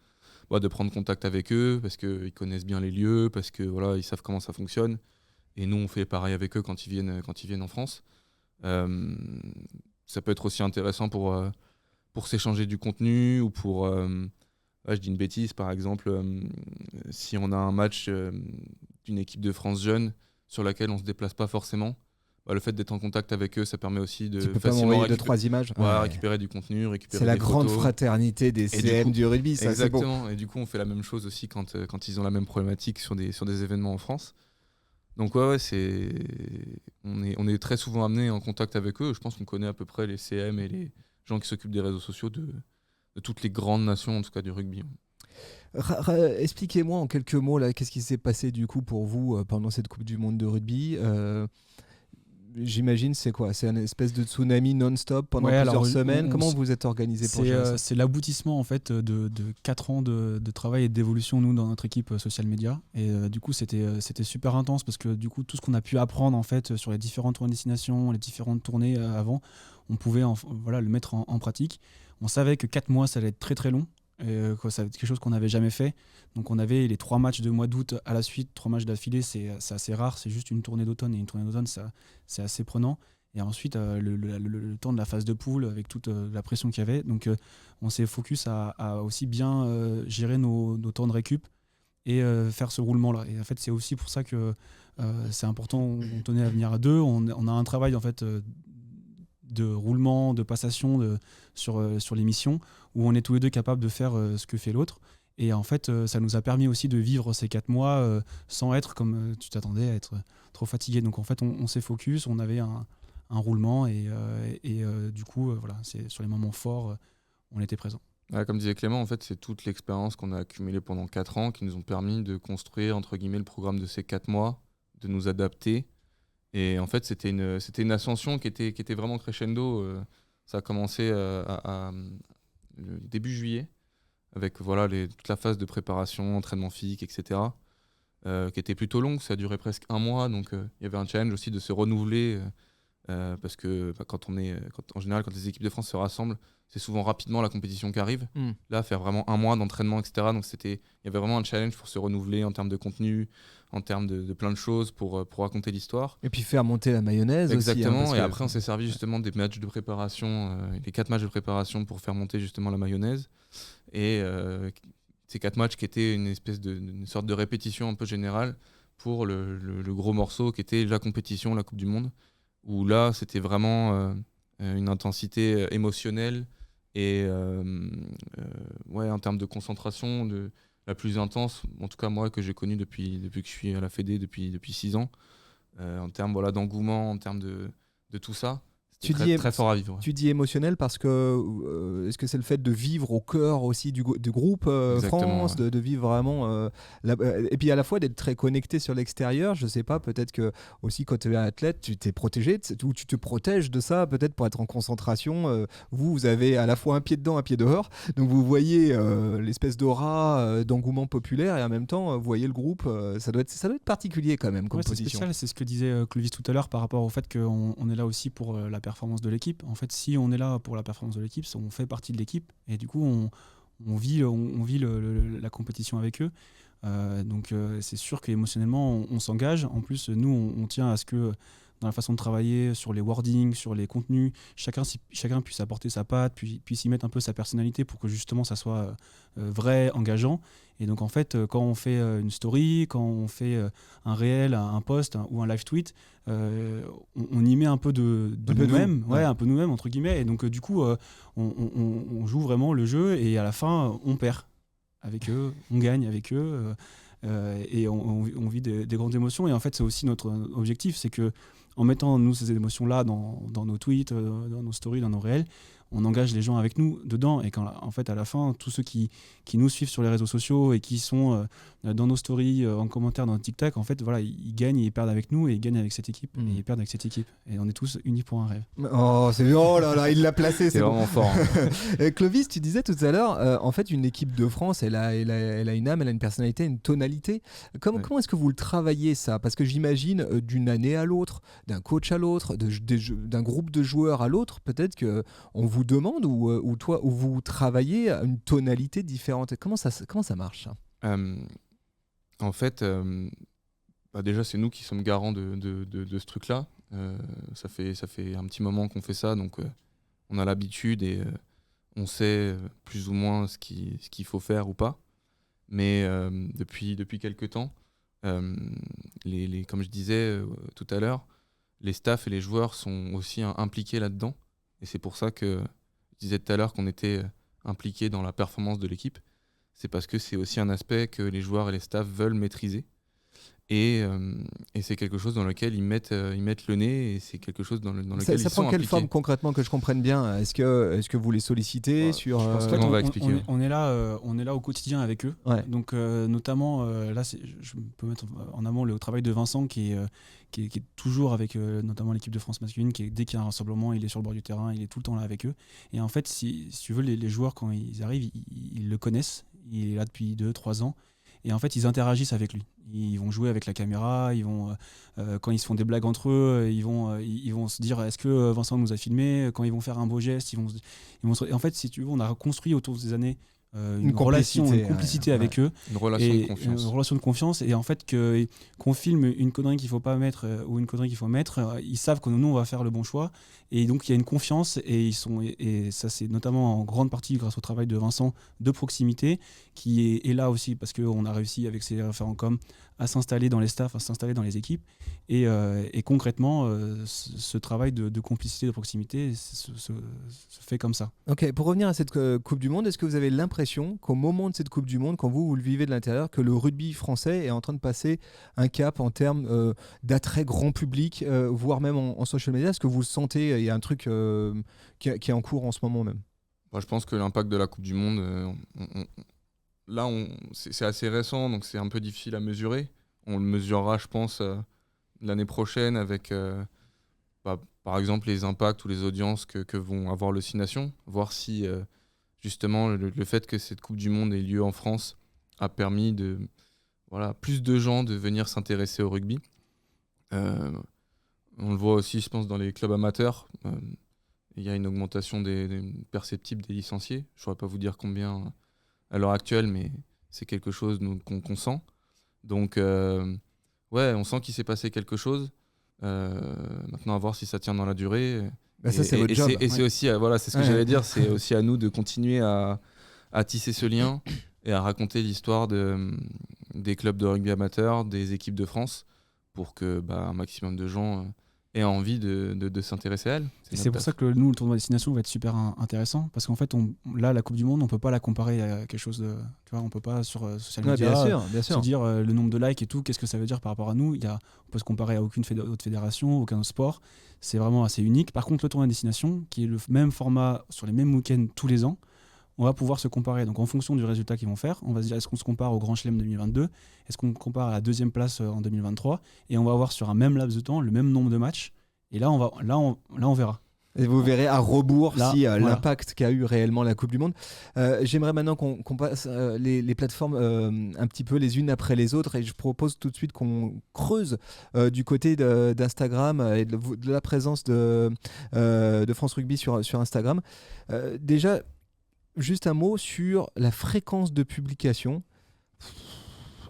de prendre contact avec eux, parce qu'ils connaissent bien les lieux, parce que voilà, ils savent comment ça fonctionne. Et nous, on fait pareil avec eux quand ils viennent en France. Ça peut être aussi intéressant pour s'échanger du contenu ou pour... je dis une bêtise, par exemple, si on a un match d'une équipe de France jeune sur laquelle on ne se déplace pas forcément, le fait d'être en contact avec eux, ça permet aussi de Tu peux pas facilement m'envoyer 2-3 images. récupérer du contenu, récupérer C'est la des grande photos. fraternité des CM du rugby, ça c'est beau. Exactement, et du coup on fait la même chose aussi quand ils ont la même problématique sur des événements en France. Donc on est très souvent amené en contact avec eux. Je pense qu'on connaît à peu près les CM et les gens qui s'occupent des réseaux sociaux de toutes les grandes nations, en tout cas du rugby. Expliquez-moi en quelques mots là, qu'est-ce qui s'est passé du coup pour vous pendant cette Coupe du Monde de rugby. J'imagine c'est quoi? C'est une espèce de tsunami non-stop pendant plusieurs semaines. Comment vous êtes organisé pour gérer ça? C'est l'aboutissement en fait de 4 ans de travail et d'évolution nous dans notre équipe social media. Et du coup c'était super intense parce que du coup tout ce qu'on a pu apprendre en fait sur les différentes tournées destination, les différentes tournées avant, on pouvait le mettre en pratique. On savait que 4 mois ça allait être très très long. Ça va être quelque chose qu'on n'avait jamais fait. Donc on avait les 3 matchs de mois d'août à la suite, 3 matchs d'affilée, c'est assez rare, c'est juste une tournée d'automne, et une tournée d'automne c'est assez prenant. Et ensuite le temps de la phase de poule avec toute la pression qu'il y avait. Donc on s'est focus à aussi bien gérer nos temps de récup et faire ce roulement là. Et en fait c'est aussi pour ça que c'est important, on tenait à venir à deux. On a un travail en fait de roulement, de passation sur l'émission, où on est tous les deux capables de faire ce que fait l'autre. Et en fait, ça nous a permis aussi de vivre ces 4 mois sans être, comme tu t'attendais, à être trop fatigué. Donc en fait, on s'est focus, on avait un roulement et du coup, c'est sur les moments forts, on était présent. Ouais, comme disait Clément, en fait, c'est toute l'expérience qu'on a accumulée pendant 4 ans qui nous ont permis de construire, entre guillemets, le programme de ces 4 mois, de nous adapter. Et en fait, c'était une ascension qui était vraiment crescendo. Ça a commencé le début juillet, avec toute la phase de préparation, entraînement physique, etc., qui était plutôt longue. Ça a duré presque 1 mois. Donc, il y avait un challenge aussi de se renouveler. Parce que en général, quand les équipes de France se rassemblent, c'est souvent rapidement la compétition qui arrive. Là, faire vraiment 1 mois d'entraînement, etc. Donc, il y avait vraiment un challenge pour se renouveler en termes de contenu, en termes de plein de choses pour raconter l'histoire. Et puis faire monter la mayonnaise. Exactement. Aussi, et après, on s'est servi justement des matchs de préparation, les 4 matchs de préparation pour faire monter justement la mayonnaise. Et ces 4 matchs qui étaient une sorte de répétition un peu générale pour le gros morceau qui était la compétition, la Coupe du Monde, où là, c'était vraiment une intensité émotionnelle et en termes de concentration, la plus intense, en tout cas moi, que j'ai connue depuis que je suis à la Fédé, depuis 6 ans, en termes d'engouement, en termes de tout ça. C'était très fort à vivre. Tu dis émotionnel parce que est-ce que c'est le fait de vivre au cœur aussi du groupe France, ouais. de vivre vraiment et puis à la fois d'être très connecté sur l'extérieur. Je sais pas, peut-être que aussi quand tu es athlète, tu t'es protégé ou tu te protèges de ça, peut-être pour être en concentration. Vous avez à la fois un pied dedans, un pied dehors, donc vous voyez l'espèce d'aura d'engouement populaire et en même temps vous voyez le groupe. Ça doit être particulier quand même comme position. C'est spécial, c'est ce que disait Clovis tout à l'heure par rapport au fait qu'on est là aussi pour la performance de l'équipe. En fait, si on est là pour la performance de l'équipe, on fait partie de l'équipe et du coup on vit la compétition avec eux. Donc c'est sûr qu'émotionnellement on s'engage. En plus nous on tient à ce que dans la façon de travailler, sur les wordings, sur les contenus, chacun puisse apporter sa patte, puisse y mettre un peu sa personnalité pour que justement ça soit vrai, engageant. Et donc en fait, quand on fait une story, quand on fait un réel, un post ou un live tweet, on y met un peu de nous-mêmes, un peu nous-mêmes entre guillemets. Et donc du coup, on joue vraiment le jeu et à la fin, on perd avec eux, on gagne avec eux. Et on vit des grandes émotions. Et en fait, c'est aussi notre objectif, c'est que en mettant nous ces émotions-là dans nos tweets, dans nos stories, dans nos réels, on engage les gens avec nous dedans. Et en fait, à la fin, tous ceux qui nous suivent sur les réseaux sociaux et qui sont dans nos stories, en commentaire dans TikTok, en fait, voilà, ils gagnent et ils perdent avec nous et ils gagnent avec cette équipe. Et ils perdent avec cette équipe. Et on est tous unis pour un rêve. Oh là là, il l'a placé, C'est vraiment fort. Clovis, tu disais tout à l'heure, en fait, une équipe de France, elle a une âme, elle a une personnalité, une tonalité. Comment est-ce que vous le travaillez, ça ? Parce que j'imagine, d'une année à l'autre, d'un coach à l'autre, d'un groupe de joueurs à l'autre, peut-être qu'on vous demande ou vous travaillez à une tonalité différente. Comment ça marche, ça ? En fait, déjà, c'est nous qui sommes garants de ce truc-là. Ça fait un petit moment qu'on fait ça, donc on a l'habitude et on sait plus ou moins ce qu'il faut faire ou pas. Mais depuis quelques temps, comme je disais tout à l'heure, les staffs et les joueurs sont aussi impliqués là-dedans. Et c'est pour ça que je disais tout à l'heure qu'on était impliqués dans la performance de l'équipe. C'est parce que c'est aussi un aspect que les joueurs et les staffs veulent maîtriser. Et c'est quelque chose dans lequel ils mettent le nez et c'est quelque chose dans lequel ils sont impliqués. Ça prend quelle forme concrètement, que je comprenne bien ? Est-ce que vous les sollicitez sur on va expliquer. On est là au quotidien avec eux. Ouais. Donc notamment là, je peux mettre en amont le travail de Vincent qui est toujours avec notamment l'équipe de France masculine, dès qu'il y a un rassemblement, il est sur le bord du terrain, il est tout le temps là avec eux. Et en fait, si tu veux, les joueurs quand ils arrivent, ils le connaissent. Il est là depuis 2-3 ans. Et en fait, ils interagissent avec lui. Ils vont jouer avec la caméra, quand ils se font des blagues entre eux, ils vont se dire est-ce que Vincent nous a filmé ? Quand ils vont faire un beau geste, Et en fait, si tu veux, on a construit autour des années une complicité avec eux. Une relation de confiance. Une relation de confiance. Et en fait, qu'on filme une connerie qu'il ne faut pas mettre ou une connerie qu'il faut mettre, ils savent que nous, on va faire le bon choix. Et donc, il y a une confiance. Et ça, c'est notamment en grande partie grâce au travail de Vincent de proximité, qui est là aussi parce qu'on a réussi avec ses référents com à s'installer dans les staffs, à s'installer dans les équipes. Et concrètement, ce travail de complicité, de proximité se fait comme ça. Ok, pour revenir à cette Coupe du Monde, est-ce que vous avez l'impression qu'au moment de cette Coupe du Monde, quand vous le vivez de l'intérieur, que le rugby français est en train de passer un cap en termes d'attrait grand public, voire même en social media ? Est-ce que vous le sentez ? Il y a un truc qui est en cours en ce moment même. Je pense que l'impact de la Coupe du Monde, c'est assez récent, donc c'est un peu difficile à mesurer. On le mesurera, je pense, l'année prochaine avec, par exemple, les impacts ou les audiences que vont avoir le 6 Nations. Voir si, justement, le fait que cette Coupe du Monde ait lieu en France a permis plus de gens de venir s'intéresser au rugby. On le voit aussi, je pense, dans les clubs amateurs. Il y a une augmentation perceptible des licenciés. Je ne saurais pas vous dire combien à l'heure actuelle, mais c'est quelque chose qu'on sent. Donc, on sent qu'il s'est passé quelque chose. Maintenant, à voir si ça tient dans la durée. Ça, c'est votre job. C'est aussi, c'est ce que j'allais dire, c'est aussi à nous de continuer à tisser ce lien et à raconter l'histoire des clubs de rugby amateurs, des équipes de France, pour que un maximum de gens aient envie de s'intéresser à elles. C'est pour ça que nous, le tournoi Destination va être super intéressant, parce qu'en fait, là, la Coupe du Monde, on peut pas la comparer à quelque chose de... Tu vois, on peut pas sur social media bien sûr. se dire le nombre de likes et tout, qu'est-ce que ça veut dire par rapport à nous. On peut se comparer à aucune autre fédération, aucun autre sport. C'est vraiment assez unique. Par contre, le tournoi Destination, qui est le même format sur les mêmes week-ends tous les ans, on va pouvoir se comparer. Donc en fonction du résultat qu'ils vont faire, on va se dire est-ce qu'on se compare au Grand Chelem 2022, est-ce qu'on compare à la 2e place en 2023, et on va avoir sur un même laps de temps le même nombre de matchs. Et là, on verra. Et vous verrez à rebours l'impact qu'a eu réellement la Coupe du Monde. J'aimerais maintenant qu'on passe les plateformes un petit peu les unes après les autres, et je propose tout de suite qu'on creuse du côté d'Instagram et de la présence de France Rugby sur Instagram. Déjà, juste un mot sur la fréquence de publication.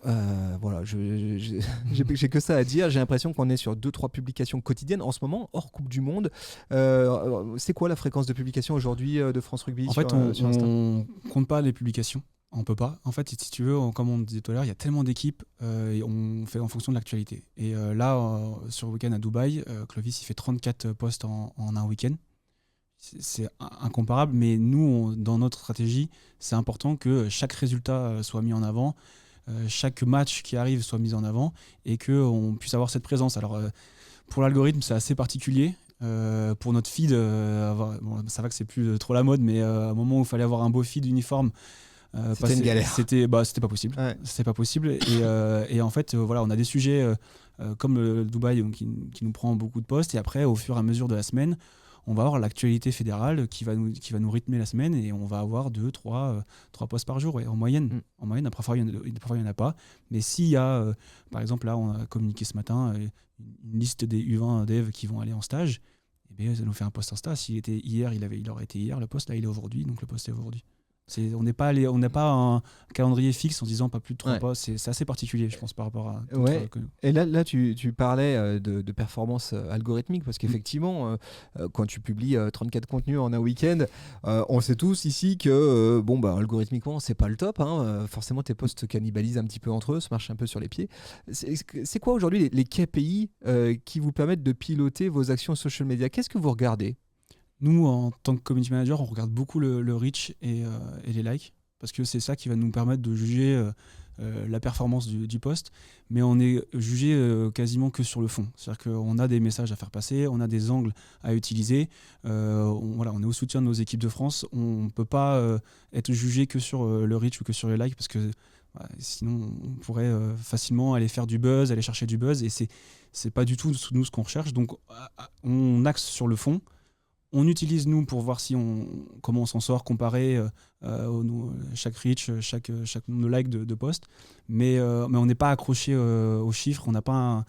J'ai que ça à dire. J'ai l'impression qu'on est sur 2-3 publications quotidiennes en ce moment, hors Coupe du Monde. C'est quoi la fréquence de publication aujourd'hui de France Rugby En fait, on compte pas les publications. On peut pas. En fait, si tu veux, comme on disait tout à l'heure, il y a tellement d'équipes et on fait en fonction de l'actualité. Et là, sur le week-end à Dubaï, Clovis, il fait 34 posts en un week-end. C'est incomparable, mais nous, dans notre stratégie, c'est important que chaque résultat soit mis en avant, chaque match qui arrive soit mis en avant et qu'on puisse avoir cette présence. Alors, pour l'algorithme, c'est assez particulier. Pour notre feed, ça va que c'est plus trop la mode, mais à un moment où il fallait avoir un beau feed uniforme, C'était une galère. C'était pas possible. Ouais. C'était pas possible. Et en fait, voilà, on a des sujets comme le Dubaï qui nous prend beaucoup de posts. Et après, au fur et à mesure de la semaine, on va avoir l'actualité fédérale qui va nous rythmer la semaine et on va avoir 2-3 posts par jour en moyenne. En moyenne, parfois il n'y en a pas. Mais s'il y a, par exemple, là, on a communiqué ce matin une liste des U20 devs qui vont aller en stage. Et bien, ça nous fait un post Insta. S'il était hier, il aurait été hier le post. Là, il est aujourd'hui, donc le post est aujourd'hui. On n'a pas un calendrier fixe en disant pas plus de 3 posts. C'est assez particulier, je pense, par rapport à... Et là tu parlais de performance algorithmique, parce qu'effectivement, quand tu publies 34 contenus en un week-end, on sait tous ici que, algorithmiquement, c'est pas le top. Forcément, tes posts cannibalisent un petit peu entre eux, se marchent un peu sur les pieds. C'est quoi aujourd'hui les KPI qui vous permettent de piloter vos actions social media? Qu'est-ce que vous regardez? Nous, en tant que community manager, on regarde beaucoup le reach et les likes, parce que c'est ça qui va nous permettre de juger la performance du post, mais on est jugé quasiment que sur le fond. C'est-à-dire qu'on a des messages à faire passer, on a des angles à utiliser, on est au soutien de nos équipes de France, on ne peut pas être jugé que sur le reach ou que sur les likes, parce que sinon on pourrait facilement aller faire du buzz, aller chercher du buzz, et c'est pas du tout nous ce qu'on recherche. Donc on axe sur le fond. On utilise nous pour voir comment on s'en sort comparé chaque reach, chaque nombre de likes de posts, mais on n'est pas accroché aux chiffres. On n'a pas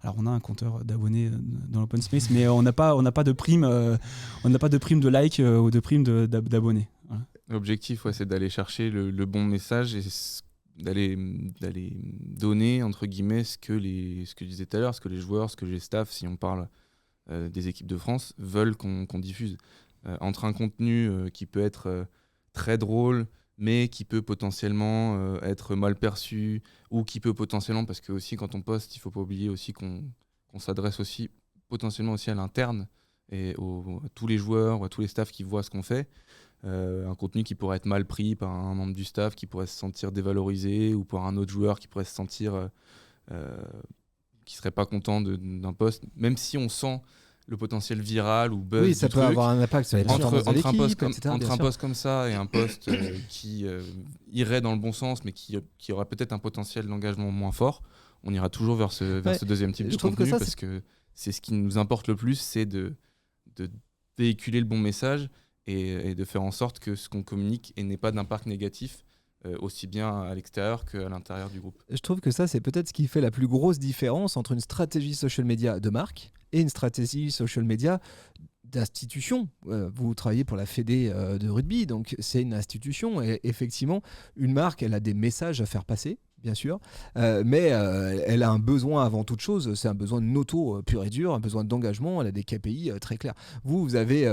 on a un compteur d'abonnés dans l'open space, mais on n'a pas de prime, de likes ou de prime d'abonnés. Voilà. L'objectif, c'est d'aller chercher le bon message et d'aller donner entre guillemets ce que je disais tout à l'heure, ce que les joueurs, ce que les staffs, si on parle des équipes de France, veulent qu'on diffuse. Entre un contenu qui peut être très drôle, mais qui peut potentiellement être mal perçu, ou qui peut potentiellement, parce que aussi quand on poste, il ne faut pas oublier aussi qu'on s'adresse aussi potentiellement aussi à l'interne et à tous les joueurs ou à tous les staffs qui voient ce qu'on fait. Un contenu qui pourrait être mal pris par un membre du staff, qui pourrait se sentir dévalorisé, ou par un autre joueur qui pourrait se sentir qui serait pas content d'un post, même si on sent le potentiel viral ou buzz. Oui, ça peut avoir un impact sur les performances de l'équipe, entre un post comme ça et un post qui irait dans le bon sens, mais qui aura peut-être un potentiel d'engagement moins fort, on ira toujours vers ce deuxième type de contenu, parce que c'est ce qui nous importe le plus, c'est de véhiculer le bon message et de faire en sorte que ce qu'on communique n'ait pas d'impact négatif, aussi bien à l'extérieur qu'à l'intérieur du groupe. Je trouve que ça, c'est peut-être ce qui fait la plus grosse différence entre une stratégie social media de marque et une stratégie social media d'institution. Vous travaillez pour la Fédé de rugby, donc c'est une institution, et effectivement, une marque, elle a des messages à faire passer, bien sûr, mais elle a un besoin avant toute chose, c'est un besoin de noto pur et dur, un besoin d'engagement, elle a des KPI très clairs. Vous avez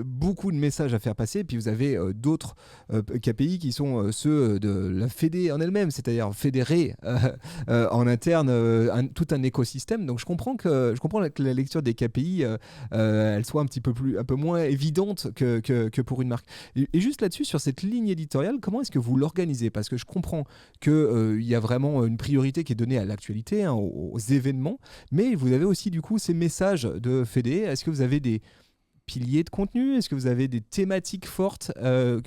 beaucoup de messages à faire passer, puis vous avez d'autres KPI qui sont ceux de la Fédé en elle-même, c'est-à-dire fédérer en interne tout un écosystème. Donc je comprends que la lecture des KPI elle soit un peu moins évidente que pour une marque. Et juste là-dessus, sur cette ligne éditoriale, comment est-ce que vous l'organisez? Parce que je comprends que il y a vraiment une priorité qui est donnée à l'actualité, aux événements, mais vous avez aussi du coup ces messages de Fédé. Est-ce que vous avez des piliers de contenu? Est-ce que vous avez des thématiques fortes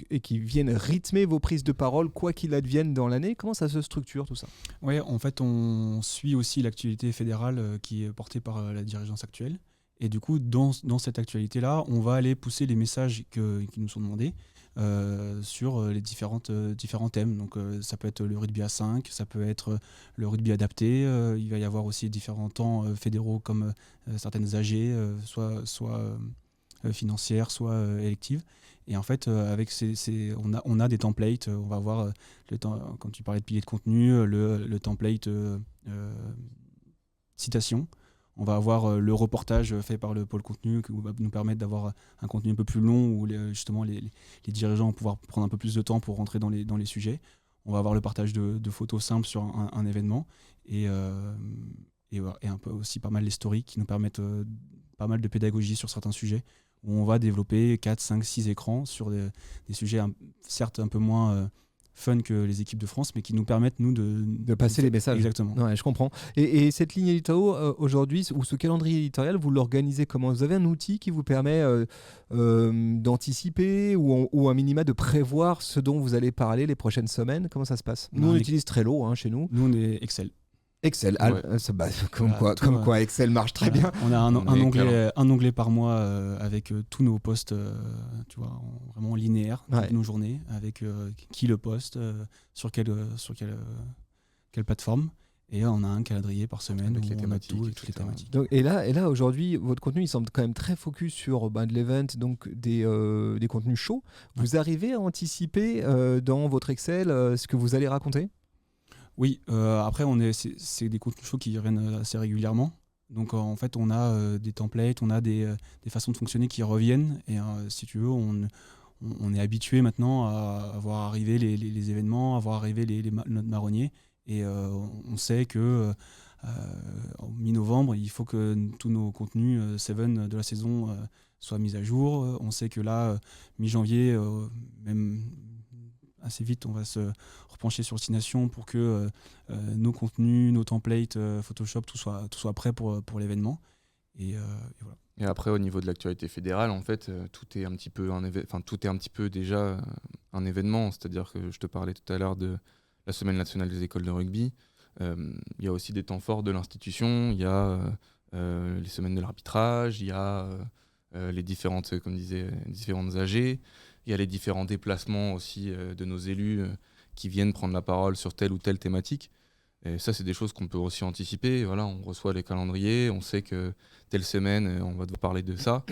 et qui viennent rythmer vos prises de parole, quoi qu'il advienne dans l'année? Comment ça se structure tout ça? Oui, en fait, on suit aussi l'actualité fédérale qui est portée par la dirigeance actuelle. Et du coup, dans cette actualité-là, on va aller pousser les messages qui nous sont demandés sur les différents thèmes. Donc ça peut être le rugby à 5, ça peut être le rugby adapté. Il va y avoir aussi différents temps fédéraux comme certaines AG, soit financières, soit électives. Et en fait, avec on a des templates. On va avoir quand tu parlais de piliers de contenu, le template citation. On va avoir le reportage fait par le pôle contenu qui va nous permettre d'avoir un contenu un peu plus long où justement les dirigeants vont pouvoir prendre un peu plus de temps pour rentrer dans les sujets. On va avoir le partage de photos simples sur un événement et un peu aussi pas mal les stories qui nous permettent pas mal de pédagogie sur certains sujets où on va développer 4, 5, 6 écrans sur des sujets certes un peu moins fun que les équipes de France, mais qui nous permettent, nous, de passer les messages. Exactement. Ouais, je comprends. Et cette ligne éditoriale, aujourd'hui, ou ce calendrier éditorial, vous l'organisez comment ? Vous avez un outil qui vous permet d'anticiper ou un minima de prévoir ce dont vous allez parler les prochaines semaines ? Comment ça se passe ? Nous, on utilise Trello chez nous. Nous, on est Excel. Excel, comme voilà, quoi Excel marche très bien. On a un onglet par mois avec tous nos posts, tu vois, vraiment linéaire, toutes nos journées, avec qui le poste, sur quelle plateforme. Et on a un calendrier par semaine avec où les on a thématiques, tout, toutes les thématiques. Donc, et là aujourd'hui, votre contenu il semble quand même très focus sur de l'event, donc des contenus chauds. Vous arrivez à anticiper dans votre Excel ce que vous allez raconter ? Oui, après c'est des contenus chauds qui reviennent assez régulièrement. Donc en fait on a des templates, on a des façons de fonctionner qui reviennent. Et si tu veux, on est habitué maintenant à voir arriver les événements, à voir arriver notre marronnier. Et on sait que en mi-novembre, il faut que tous nos contenus Seven de la saison soient mis à jour. On sait que là, mi-janvier, même assez vite, on va se repencher sur Destination pour que nos contenus, nos templates, Photoshop, tout soit prêt pour l'événement. Et voilà. Et après, au niveau de l'actualité fédérale, en fait, tout est un petit peu déjà un événement. C'est-à-dire que je te parlais tout à l'heure de la Semaine nationale des écoles de rugby. Il y a aussi des temps forts de l'institution. Il y a les semaines de l'arbitrage. Il y a les différentes, comme disait, différentes AG. Il y a les différents déplacements aussi de nos élus qui viennent prendre la parole sur telle ou telle thématique. Et ça, c'est des choses qu'on peut aussi anticiper. Voilà, on reçoit les calendriers, on sait que telle semaine, on va devoir parler de ça.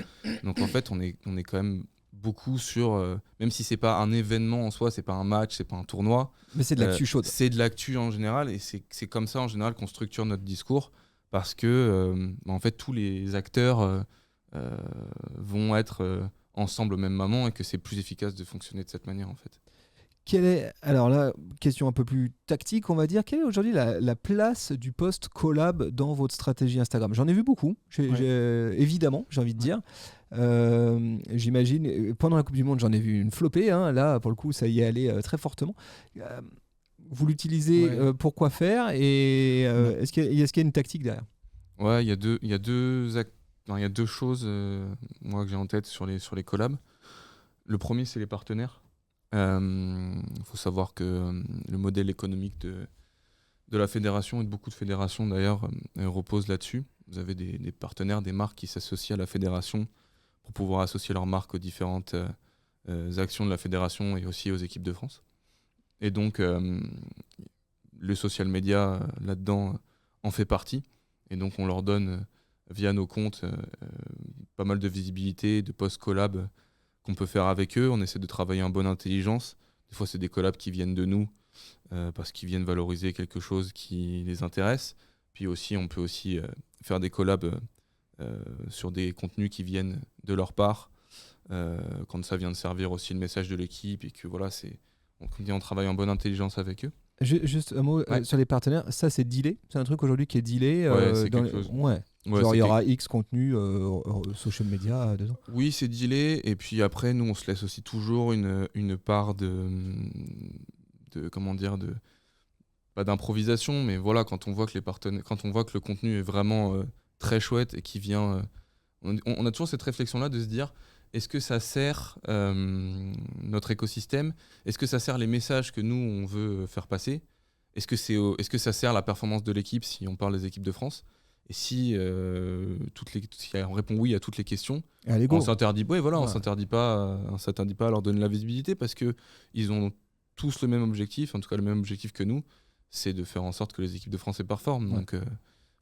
Donc en fait, on est quand même beaucoup sur, même si c'est pas un événement en soi, c'est pas un match, c'est pas un tournoi. Mais c'est de l'actu chaude. C'est de l'actu en général, et c'est comme ça en général qu'on structure notre discours, parce que en fait, tous les acteurs vont être ensemble au même moment, et que c'est plus efficace de fonctionner de cette manière en fait. Alors là, question un peu plus tactique, on va dire. Quelle est aujourd'hui la place du post collab dans votre stratégie Instagram ? J'en ai vu beaucoup, évidemment, j'ai envie de dire. J'imagine, pendant la Coupe du Monde, j'en ai vu une flopée. Là, pour le coup, ça y est allé très fortement. Vous l'utilisez pour quoi faire ? Et est-ce qu'il y a une tactique derrière ? Ouais, il y a deux choses moi, que j'ai en tête sur les collabs. Le premier, c'est les partenaires. Faut savoir que le modèle économique de la fédération et de beaucoup de fédérations d'ailleurs repose là-dessus. Vous avez des partenaires, des marques qui s'associent à la fédération pour pouvoir associer leurs marques aux différentes actions de la fédération et aussi aux équipes de France. Et donc le social media là-dedans en fait partie. Et donc on leur donne via nos comptes pas mal de visibilité, de post-collab qu'on peut faire avec eux. On essaie de travailler en bonne intelligence. Des fois, c'est des collabs qui viennent de nous parce qu'ils viennent valoriser quelque chose qui les intéresse. Puis aussi, on peut aussi faire des collabs sur des contenus qui viennent de leur part quand ça vient de servir aussi le message de l'équipe et que voilà, on travaille en bonne intelligence avec eux. Juste un mot sur les partenaires, ça c'est dealé, c'est un truc aujourd'hui qui est dealé. C'est quelque chose. Genre il y aura X contenu social media dedans. Oui, c'est dealé, et puis après nous on se laisse aussi toujours une part de comment dire, pas d'improvisation, mais voilà, quand on voit que le contenu est vraiment très chouette et qui vient on a toujours cette réflexion là de se dire, est-ce que ça sert notre écosystème ? Est-ce que ça sert les messages que nous, on veut faire passer ? Est-ce que ça sert la performance de l'équipe si on parle des équipes de France ? Et si on répond oui à toutes les questions, on s'interdit pas à leur donner la visibilité parce qu'ils ont tous le même objectif, en tout cas le même objectif que nous, c'est de faire en sorte que les équipes de France performent. Donc,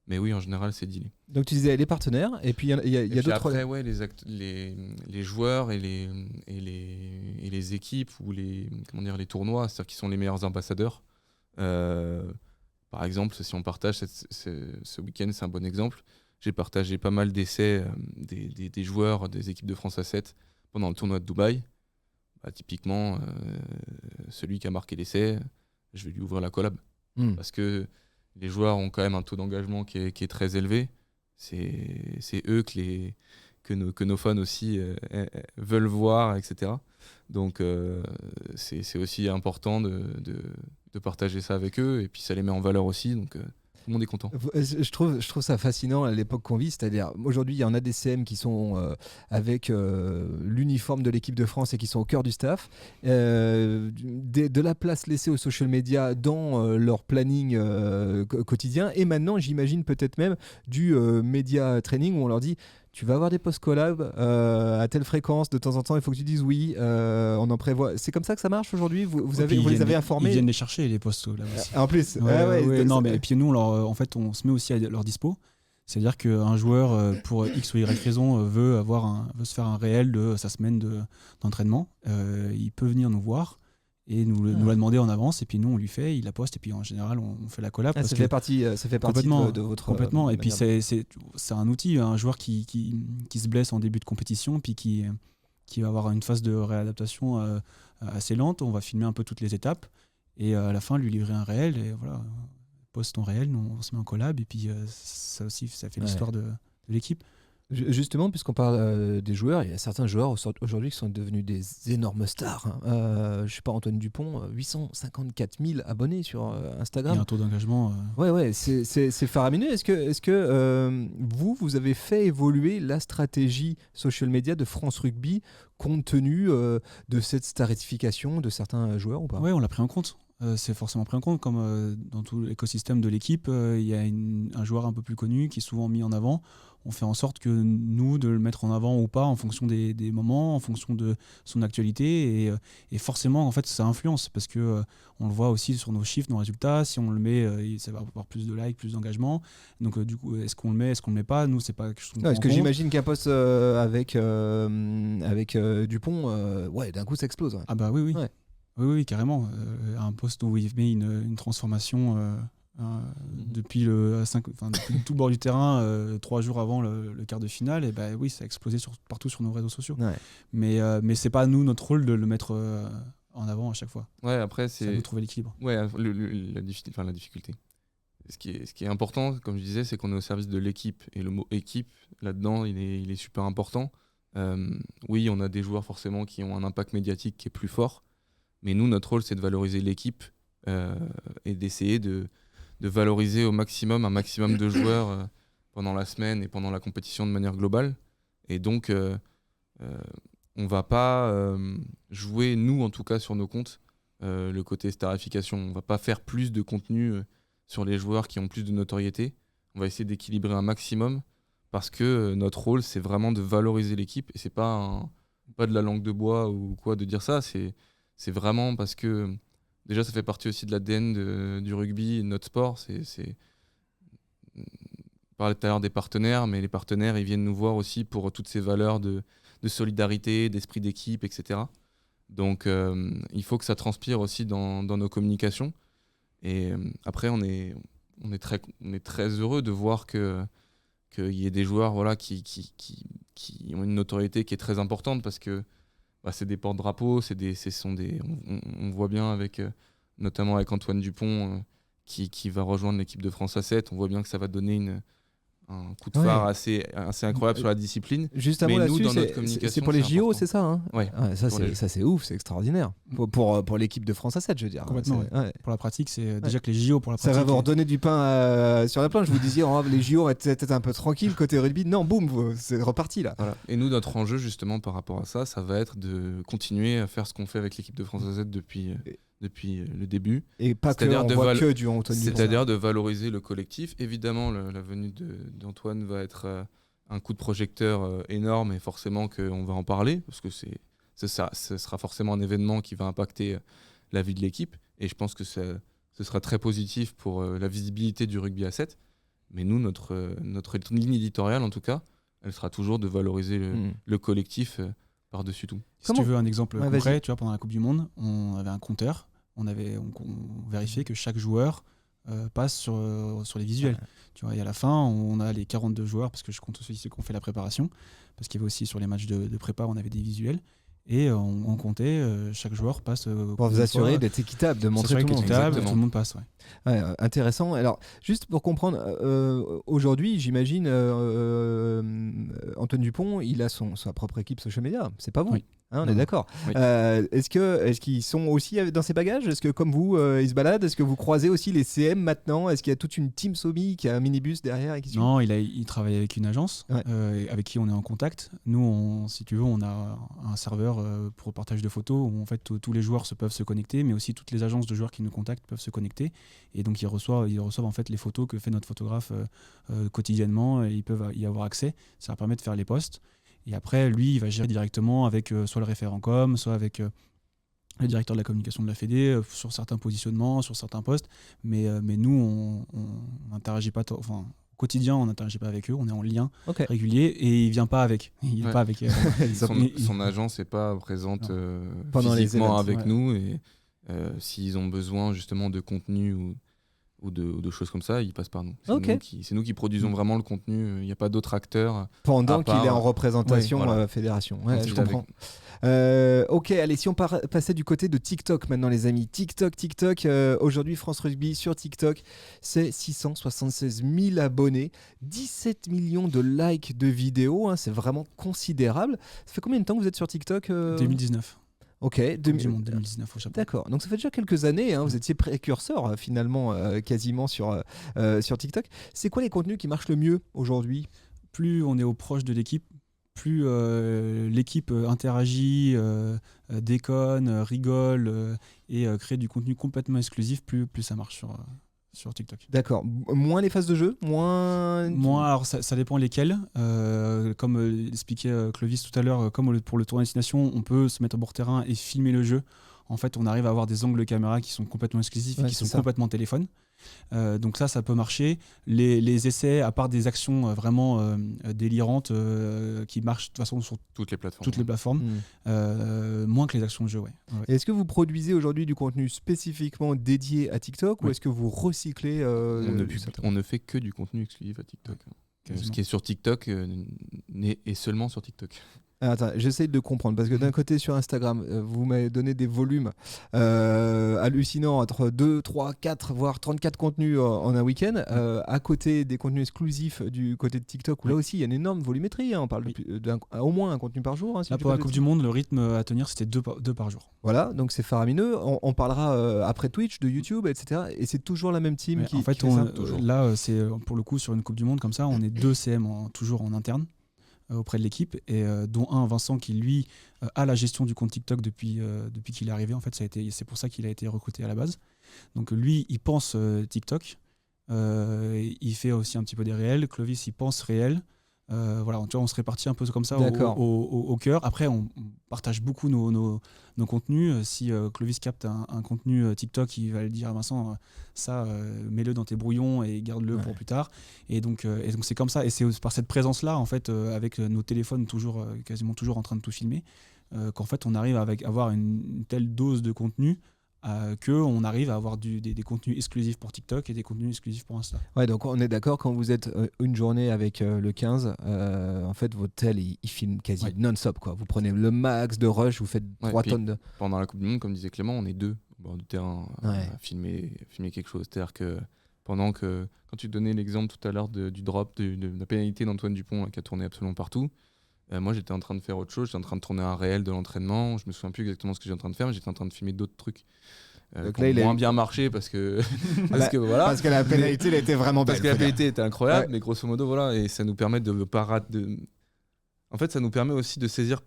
mais oui, en général, c'est dealé. Donc tu disais les partenaires, et puis il y a d'autres... Après, les joueurs et les équipes ou les tournois, c'est-à-dire qui sont les meilleurs ambassadeurs. Par exemple, si on partage ce week-end, c'est un bon exemple. J'ai partagé pas mal d'essais des joueurs des équipes de France A7 pendant le tournoi de Dubaï. Typiquement, celui qui a marqué l'essai, je vais lui ouvrir la collab. Parce que les joueurs ont quand même un taux d'engagement qui est très élevé. C'est eux que que nos fans aussi veulent voir, etc. Donc c'est aussi important de partager ça avec eux, et puis ça les met en valeur aussi, donc tout le monde est content. Je trouve ça fascinant à l'époque qu'on vit, c'est-à-dire aujourd'hui il y en a des CM qui sont avec l'uniforme de l'équipe de France et qui sont au cœur du staff, de la place laissée aux social media dans leur planning quotidien, et maintenant j'imagine peut-être même du média training où on leur dit tu vas avoir des post-collabs à telle fréquence, de temps en temps il faut que tu dises oui, on en prévoit. C'est comme ça que ça marche aujourd'hui, vous les avez informés? Ils viennent les chercher, les postes là aussi. En plus, non, mais et puis nous, en fait, on se met aussi à leur dispo. C'est-à-dire qu'un joueur, pour X ou Y raison, veut se faire un réel de sa semaine d'entraînement. Il peut venir nous voir et nous l'a demandé en avance, et puis nous on lui fait, il la poste, et puis en général on fait la collab. Ça fait partie de votre... Complètement, et puis c'est un outil, un joueur qui se blesse en début de compétition, puis qui va avoir une phase de réadaptation assez lente, on va filmer un peu toutes les étapes, et à la fin lui livrer un réel, et voilà, poste ton réel, nous on se met en collab, et puis ça aussi, ça fait l'histoire de l'équipe. Justement, puisqu'on parle des joueurs, il y a certains joueurs aujourd'hui qui sont devenus des énormes stars. Je ne sais pas, Antoine Dupont, 854 000 abonnés sur Instagram. Il y a un taux d'engagement. Ouais, c'est faramineux. Est-ce que vous avez fait évoluer la stratégie social media de France Rugby compte tenu de cette starification de certains joueurs ou pas? Ouais, on l'a pris en compte. C'est forcément pris en compte, comme dans tout l'écosystème de l'équipe, il y a un joueur un peu plus connu qui est souvent mis en avant. On fait en sorte que nous, de le mettre en avant ou pas en fonction des moments, en fonction de son actualité, et forcément en fait ça influence, parce que on le voit aussi sur nos chiffres, nos résultats. Si on le met, ça va avoir plus de likes, plus d'engagement. Donc du coup, est-ce qu'on le met, est-ce qu'on le met pas? Nous, c'est pas quelque chose qu'on prend en compte. Parce que j'imagine qu'un poste avec Dupont, d'un coup ça explose. Ouais. Ah bah oui. Ouais. Oui, carrément. Un poste où il met une transformation depuis le tout le bord du terrain, 3 jours avant le quart de finale, et bah oui, ça a explosé partout sur nos réseaux sociaux. Ouais. Mais c'est pas nous, notre rôle de le mettre en avant à chaque fois. Ouais, après c'est à nous trouver l'équilibre. Ouais, la difficulté. Ce qui est important, comme je disais, c'est qu'on est au service de l'équipe, et le mot équipe là-dedans, il est super important. Oui, on a des joueurs forcément qui ont un impact médiatique qui est plus fort. Mais nous, notre rôle, c'est de valoriser l'équipe et d'essayer de valoriser au maximum un maximum de joueurs pendant la semaine et pendant la compétition de manière globale. Et donc, on ne va pas jouer, nous en tout cas, sur nos comptes, le côté starification. On ne va pas faire plus de contenu sur les joueurs qui ont plus de notoriété. On va essayer d'équilibrer un maximum, parce que notre rôle, c'est vraiment de valoriser l'équipe. Et ce n'est pas de la langue de bois ou quoi de dire ça, c'est vraiment parce que déjà ça fait partie aussi de l'ADN du rugby, de notre sport. On parlait tout à l'heure des partenaires, mais les partenaires, ils viennent nous voir aussi pour toutes ces valeurs de solidarité, d'esprit d'équipe, etc. Donc il faut que ça transpire aussi dans nos communications. Et après, on est très heureux de voir qu'il y ait des joueurs qui ont une notoriété qui est très importante, parce que c'est des porte-drapeaux, on voit bien notamment avec Antoine Dupont qui va rejoindre l'équipe de France A7, on voit bien que ça va donner un coup de phare assez incroyable sur la discipline. Juste avant là-dessus, c'est pour les JO, c'est ça, hein? Ouais. Ça c'est ouf, c'est extraordinaire. Pour l'équipe de France A7, je veux dire. Complètement. Pour la pratique, c'est déjà que les JO pour la pratique. Ça va vous redonner du pain sur la planche. Vous disiez, les JO vont être un peu tranquilles côté rugby. Non, boum, c'est reparti là. Voilà. Et nous, notre enjeu justement par rapport à ça va être de continuer à faire ce qu'on fait avec l'équipe de France A7 depuis le début. Et pas que on voit que du Antoine Dupont. C'est-à-dire de valoriser le collectif. Évidemment, la venue d'Antoine va être un coup de projecteur énorme, et forcément qu'on va en parler, parce que ce sera forcément un événement qui va impacter la vie de l'équipe. Et je pense que ce sera très positif pour la visibilité du rugby à 7. Mais nous, notre ligne éditoriale, en tout cas, elle sera toujours de valoriser le collectif par-dessus tout. Si tu veux un exemple concret, tu vois, pendant la Coupe du Monde, on avait un compteur. On vérifiait que chaque joueur passe sur les visuels. Tu vois, et à la fin, on a les 42 joueurs, parce que je compte aussi ceux qui ont fait la préparation, parce qu'il y avait aussi sur les matchs de prépa, on avait des visuels. Et on comptait, chaque joueur passe. Pour vous assurer d'être équitable, de montrer tout le monde. Équitable, tout le monde passe. Intéressant. Alors, juste pour comprendre, aujourd'hui, j'imagine, Antoine Dupont, il a sa propre équipe social media. C'est pas vous. Oui. On est d'accord. Oui. Est-ce qu'ils sont aussi dans ces bagages ? Est-ce que, comme vous, ils se baladent ? Est-ce que vous croisez aussi les CM maintenant ? Est-ce qu'il y a toute une team Somi qui a un minibus derrière et qui suit ? Non, il travaille avec une agence avec qui on est en contact. Nous, si tu veux, on a un serveur pour le partage de photos où en fait tous les joueurs peuvent se connecter, mais aussi toutes les agences de joueurs qui nous contactent peuvent se connecter. Et donc ils reçoivent en fait les photos que fait notre photographe quotidiennement, et ils peuvent y avoir accès. Ça leur permet de faire les posts. Et après, lui, il va gérer directement avec soit le référent com, soit avec le directeur de la communication de la Fédé sur certains positionnements, sur certains postes. Mais nous, on n'interagit pas. Au quotidien, on n'interagit pas avec eux. On est en lien régulier et il vient pas avec. Il est pas avec. Son agence n'est pas présente pendant physiquement avec nous, et s'ils ont besoin justement de contenu ou de choses comme ça, ils passent par nous. C'est nous qui produisons vraiment le contenu. Il n'y a pas d'autres acteurs. Pendant qu'il est en représentation fédération. Je comprends. Allez, si on passait du côté de TikTok maintenant, les amis. TikTok. Aujourd'hui, France Rugby sur TikTok, c'est 676 000 abonnés, 17 millions de likes de vidéos. C'est vraiment considérable. Ça fait combien de temps que vous êtes sur TikTok 2019. Ok, 2019 au Japon. D'accord, donc ça fait déjà quelques années, vous étiez précurseur finalement quasiment sur TikTok. C'est quoi les contenus qui marchent le mieux aujourd'hui ? Plus on est au proche de l'équipe, plus l'équipe interagit, déconne, rigole et crée du contenu complètement exclusif, plus ça marche sur TikTok. D'accord. Moins les phases de jeu ? Moins, alors ça dépend lesquelles. Comme expliquait Clovis tout à l'heure, comme pour le tournoi destination, on peut se mettre à bord terrain et filmer le jeu. En fait, on arrive à avoir des angles de caméra qui sont complètement exclusifs et qui sont complètement téléphone. Donc ça peut marcher. Les essais, à part des actions vraiment délirantes qui marchent de toute façon sur toutes les plateformes, moins que les actions de jeu. Est-ce que vous produisez aujourd'hui du contenu spécifiquement dédié à TikTok ou est-ce que vous recyclez on ne fait que du contenu exclusif à TikTok. Ce qui est sur TikTok est seulement sur TikTok. Attends, j'essaye de comprendre parce que d'un côté sur Instagram, vous m'avez donné des volumes hallucinants entre 2, 3, 4, voire 34 contenus en un week-end. À côté des contenus exclusifs du côté de TikTok où là aussi il y a une énorme volumétrie. On parle au moins un contenu par jour. Là, pour la Coupe du Monde, le rythme à tenir c'était 2 par jour. Voilà, donc c'est faramineux. On parlera après Twitch, de YouTube, etc. Et c'est toujours la même team qui. En fait, là, c'est pour le coup sur une Coupe du Monde comme ça, on est 2 CM toujours en interne. Auprès de l'équipe, et dont un, Vincent, qui lui a la gestion du compte TikTok depuis qu'il est arrivé. En fait, c'est pour ça qu'il a été recruté à la base. Donc lui, il pense TikTok, il fait aussi un petit peu des réels. Clovis, il pense réel. Voilà, tu vois, on se répartit un peu comme ça au cœur. Après, on partage beaucoup nos contenus. Si Clovis capte un contenu TikTok, il va le dire à Vincent, mets-le dans tes brouillons et garde-le pour plus tard. Et donc c'est comme ça. Et c'est par cette présence-là, en fait, avec nos téléphones quasiment toujours en train de tout filmer, qu'en fait, on arrive à avoir une telle dose de contenu qu'on arrive à avoir des contenus exclusifs pour TikTok et des contenus exclusifs pour Insta. Ouais, donc on est d'accord, quand vous êtes une journée avec le 15, en fait votre tel il filme quasi non-stop, quoi. Vous prenez le max de rush, vous faites 3 tonnes de... Pendant la Coupe du Monde, comme disait Clément, on est 2 au bord du terrain à filmer quelque chose. C'est-à-dire que quand tu donnais l'exemple tout à l'heure du drop, de la pénalité d'Antoine Dupont qui a tourné absolument partout, moi j'étais en train de faire autre chose, j'étais en train de tourner un réel de l'entraînement, je me souviens plus exactement ce que j'étais en train de faire, mais j'étais en train de filmer d'autres trucs qui ont moins bien marché parce que la pénalité elle était vraiment belle. Parce que la pénalité était incroyable, mais grosso modo voilà, et ça nous permet en fait ça nous permet aussi de saisir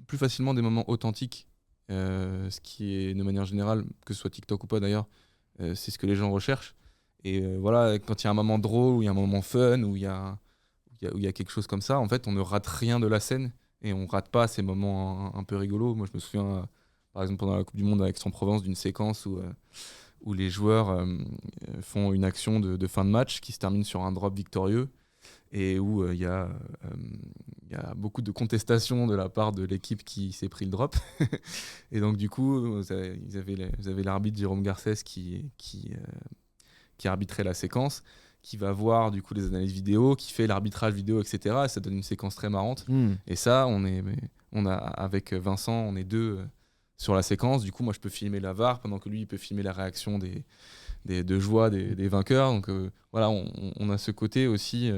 plus facilement des moments authentiques, ce qui est de manière générale, que ce soit TikTok ou pas d'ailleurs, c'est ce que les gens recherchent. Et voilà, quand il y a un moment drôle, ou il y a un moment fun, ou il y a quelque chose comme ça, en fait on ne rate rien de la scène et on rate pas ces moments un peu rigolos. Moi je me souviens par exemple pendant la Coupe du Monde à Aix-en-Provence d'une séquence où les joueurs font une action de fin de match qui se termine sur un drop victorieux et où il y a beaucoup de contestations de la part de l'équipe qui s'est pris le drop. Et donc du coup vous avez l'arbitre Jérôme Garcès qui arbitrait la séquence, qui va voir du coup les analyses vidéo, qui fait l'arbitrage vidéo, etc. Et ça donne une séquence très marrante. Et ça, on avec Vincent, on est deux sur la séquence. Du coup, moi, je peux filmer la VAR pendant que lui, il peut filmer la réaction de joie des vainqueurs. Donc voilà, on a ce côté aussi.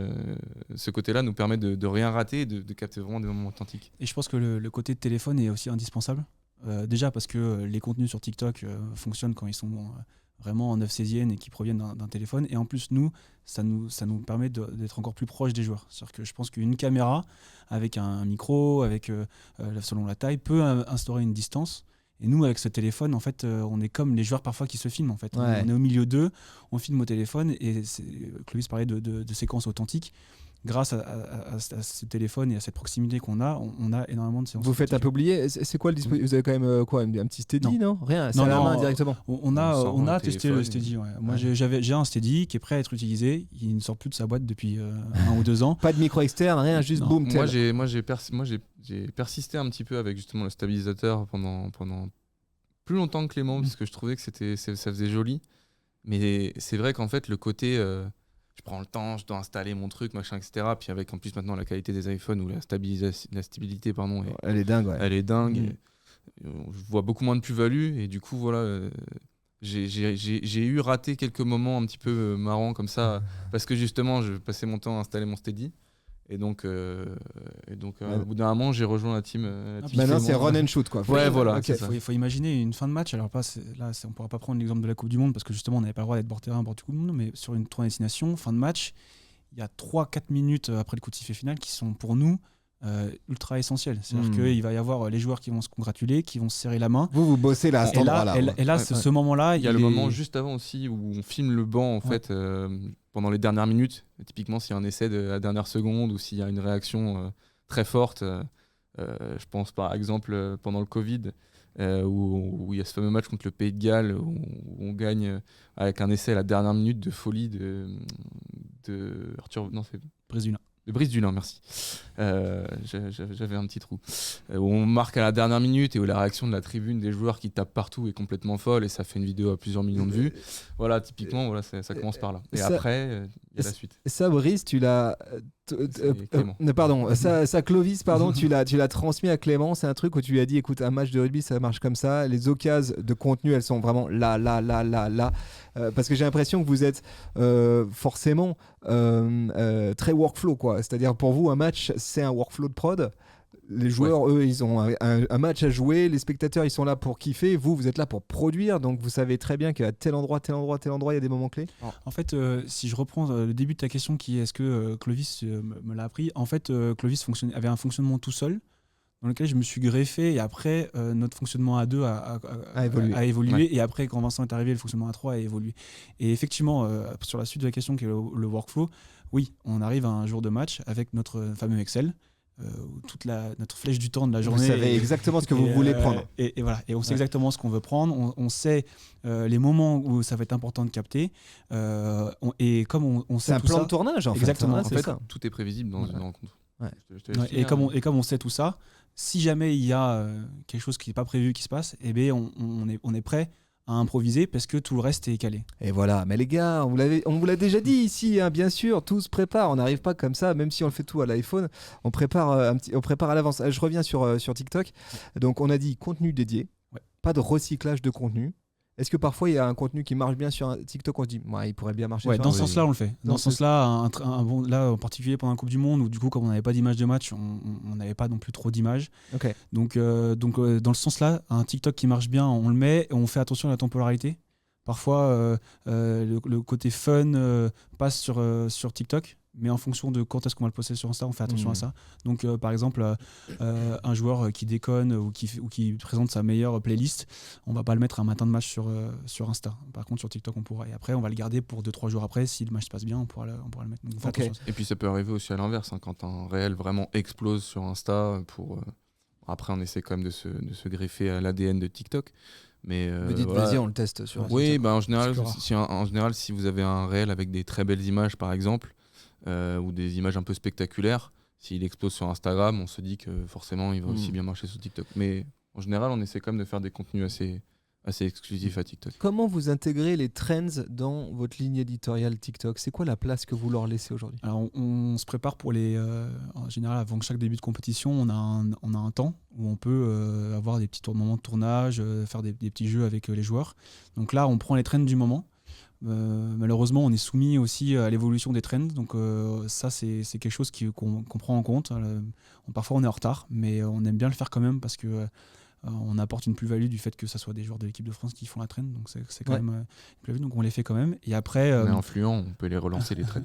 Ce côté-là nous permet de rien rater et de capter vraiment des moments authentiques. Et je pense que le côté de téléphone est aussi indispensable. Déjà parce que les contenus sur TikTok fonctionnent quand ils sont vraiment en 9/16 et qui proviennent d'un téléphone. Et en plus, ça nous permet d'être encore plus proche des joueurs. C'est-à-dire que je pense qu'une caméra avec un micro, selon la taille, peut instaurer une distance. Et nous, avec ce téléphone, en fait, on est comme les joueurs parfois qui se filment. En fait. Ouais. On est au milieu d'eux, on filme au téléphone. Et Clovis parlait de séquences authentiques. Grâce à ce téléphone et à cette proximité qu'on a, on a énormément de séances. Vous faites un peu oublier. C'est quoi le dispositif ? Vous avez quand même quoi, un petit Steady, non ? Rien, c'est à la main directement. On a testé le Steady. Ouais. Moi, j'ai un Steady qui est prêt à être utilisé. Il ne sort plus de sa boîte depuis 1 ou 2 ans. Pas de micro externe, rien, juste boum. Moi, j'ai persisté un petit peu avec justement le stabilisateur pendant plus longtemps que Clément, parce que je trouvais que ça faisait joli. Mais c'est vrai qu'en fait, le côté... je prends le temps, je dois installer mon truc, machin, etc. Puis avec en plus maintenant la qualité des iPhones où la stabilité, pardon, elle est dingue. Ouais. Elle est dingue. Et je vois beaucoup moins de plus-value et du coup voilà, j'ai eu raté quelques moments un petit peu marrants comme ça parce que justement je passais mon temps à installer mon Steady. Et donc, au bout d'un moment, j'ai rejoint la team. Maintenant, c'est run and shoot, quoi. Ouais, voilà. Okay. Il faut imaginer une fin de match. Alors, on ne pourra pas prendre l'exemple de la Coupe du Monde parce que justement, on n'avait pas le droit d'être bord terrain, bord du Coupe du Monde. Mais sur une tournée destination, fin de match, il y a 3-4 minutes après le coup de sifflet final qui sont pour nous ultra essentielles. C'est-à-dire qu'il va y avoir les joueurs qui vont se congratuler, qui vont se serrer la main. Vous bossez là à cet endroit-là. Et là, ce moment-là. Il y a le moment juste avant aussi où on filme le banc, en fait. Pendant les dernières minutes, typiquement s'il y a un essai de la dernière seconde ou s'il y a une réaction très forte, je pense par exemple pendant le Covid, où il y a ce fameux match contre le Pays de Galles où on gagne avec un essai à la dernière minute de folie de Arthur, non c'est Brésilien. De Brice Dulin, merci. J'avais un petit trou. Où on marque à la dernière minute et où la réaction de la tribune des joueurs qui tapent partout est complètement folle et ça fait une vidéo à plusieurs millions de vues. Voilà, typiquement, voilà, ça commence par là. Et ça, après, il y a la suite. Ça, Brice, tu l'as... ça, Clovis, pardon, tu l'as transmis à Clément. C'est un truc où tu lui as dit, écoute, un match de rugby, ça marche comme ça. Les occasions de contenu, elles sont vraiment là. Parce que j'ai l'impression que vous êtes forcément très workflow, quoi. C'est-à-dire, pour vous, un match, c'est un workflow de prod. Les joueurs, eux, ils ont un match à jouer. Les spectateurs, ils sont là pour kiffer. Vous êtes là pour produire. Donc, vous savez très bien qu'à tel endroit, il y a des moments clés. En fait, si je reprends le début de ta question, qui est est-ce que Clovis me l'a appris ? En fait, Clovis avait un fonctionnement tout seul, dans lequel je me suis greffé. Et après, notre fonctionnement à 2 a évolué. Ouais. Et après, quand Vincent est arrivé, le fonctionnement à 3 a évolué. Et effectivement, sur la suite de la question, qui est le workflow, oui, on arrive à un jour de match avec notre fameux Excel. Toute notre flèche du temps de la journée. Vous savez exactement ce que vous voulez prendre. Et voilà. Et on sait exactement ce qu'on veut prendre. On sait les moments où ça va être important de capter. Et comme on sait c'est un tout plan ça, de tournage, en exactement. fait. En fait, tout est prévisible dans une rencontre. Ouais. Et comme on sait tout ça, si jamais il y a quelque chose qui n'est pas prévu qui se passe, eh bien, on est prêt à improviser parce que tout le reste est calé. Et voilà, mais les gars, on vous l'a déjà dit ici, hein, bien sûr, tout se prépare, on n'arrive pas comme ça, même si on le fait tout à l'iPhone, on prépare à l'avance. Je reviens sur TikTok, donc on a dit contenu dédié, pas de recyclage de contenu. Est-ce que parfois il y a un contenu qui marche bien sur un TikTok, on se dit il pourrait bien marcher dans ce sens-là on le fait. Dans ce sens-là, là en particulier pendant la Coupe du Monde où du coup comme on n'avait pas d'image de match, on n'avait pas non plus trop d'images. Okay. Donc dans le sens-là, un TikTok qui marche bien, on le met et on fait attention à la temporalité. Parfois le côté fun passe sur TikTok. Mais en fonction de quand est-ce qu'on va le poster sur Insta, on fait attention à ça. Donc, par exemple, un joueur qui déconne ou qui présente sa meilleure playlist, on va pas le mettre un matin de match sur Insta. Par contre, sur TikTok, on pourra. Et après, on va le garder pour 2-3 jours après. Si le match se passe bien, on pourra le mettre. Donc, okay. Et puis, ça peut arriver aussi à l'inverse. Quand un réel vraiment explose sur Insta, après, on essaie quand même de se greffer à l'ADN de TikTok. Mais vous dites, vas-y, on le teste sur Insta. Oui, en général, si vous avez un réel avec des très belles images, par exemple, ou des images un peu spectaculaires, s'il explose sur Instagram, on se dit que forcément il va aussi bien marcher sur TikTok. Mais en général, on essaie quand même de faire des contenus assez exclusifs à TikTok. Comment vous intégrez les trends dans votre ligne éditoriale TikTok ? C'est quoi la place que vous leur laissez aujourd'hui ? Alors, on se prépare pour en général, avant chaque début de compétition, on a un temps où on peut avoir des petits moments de tournage, faire des petits jeux avec les joueurs. Donc là, on prend les trends du moment. Malheureusement, on est soumis aussi à l'évolution des trends, donc ça c'est quelque chose qu'on prend en compte. Parfois on est en retard, mais on aime bien le faire quand même parce que on apporte une plus-value du fait que ça soit des joueurs de l'équipe de France qui font la trend, donc c'est quand même une plus-value, donc on les fait quand même. Et après, on est influent, on peut les relancer les trends.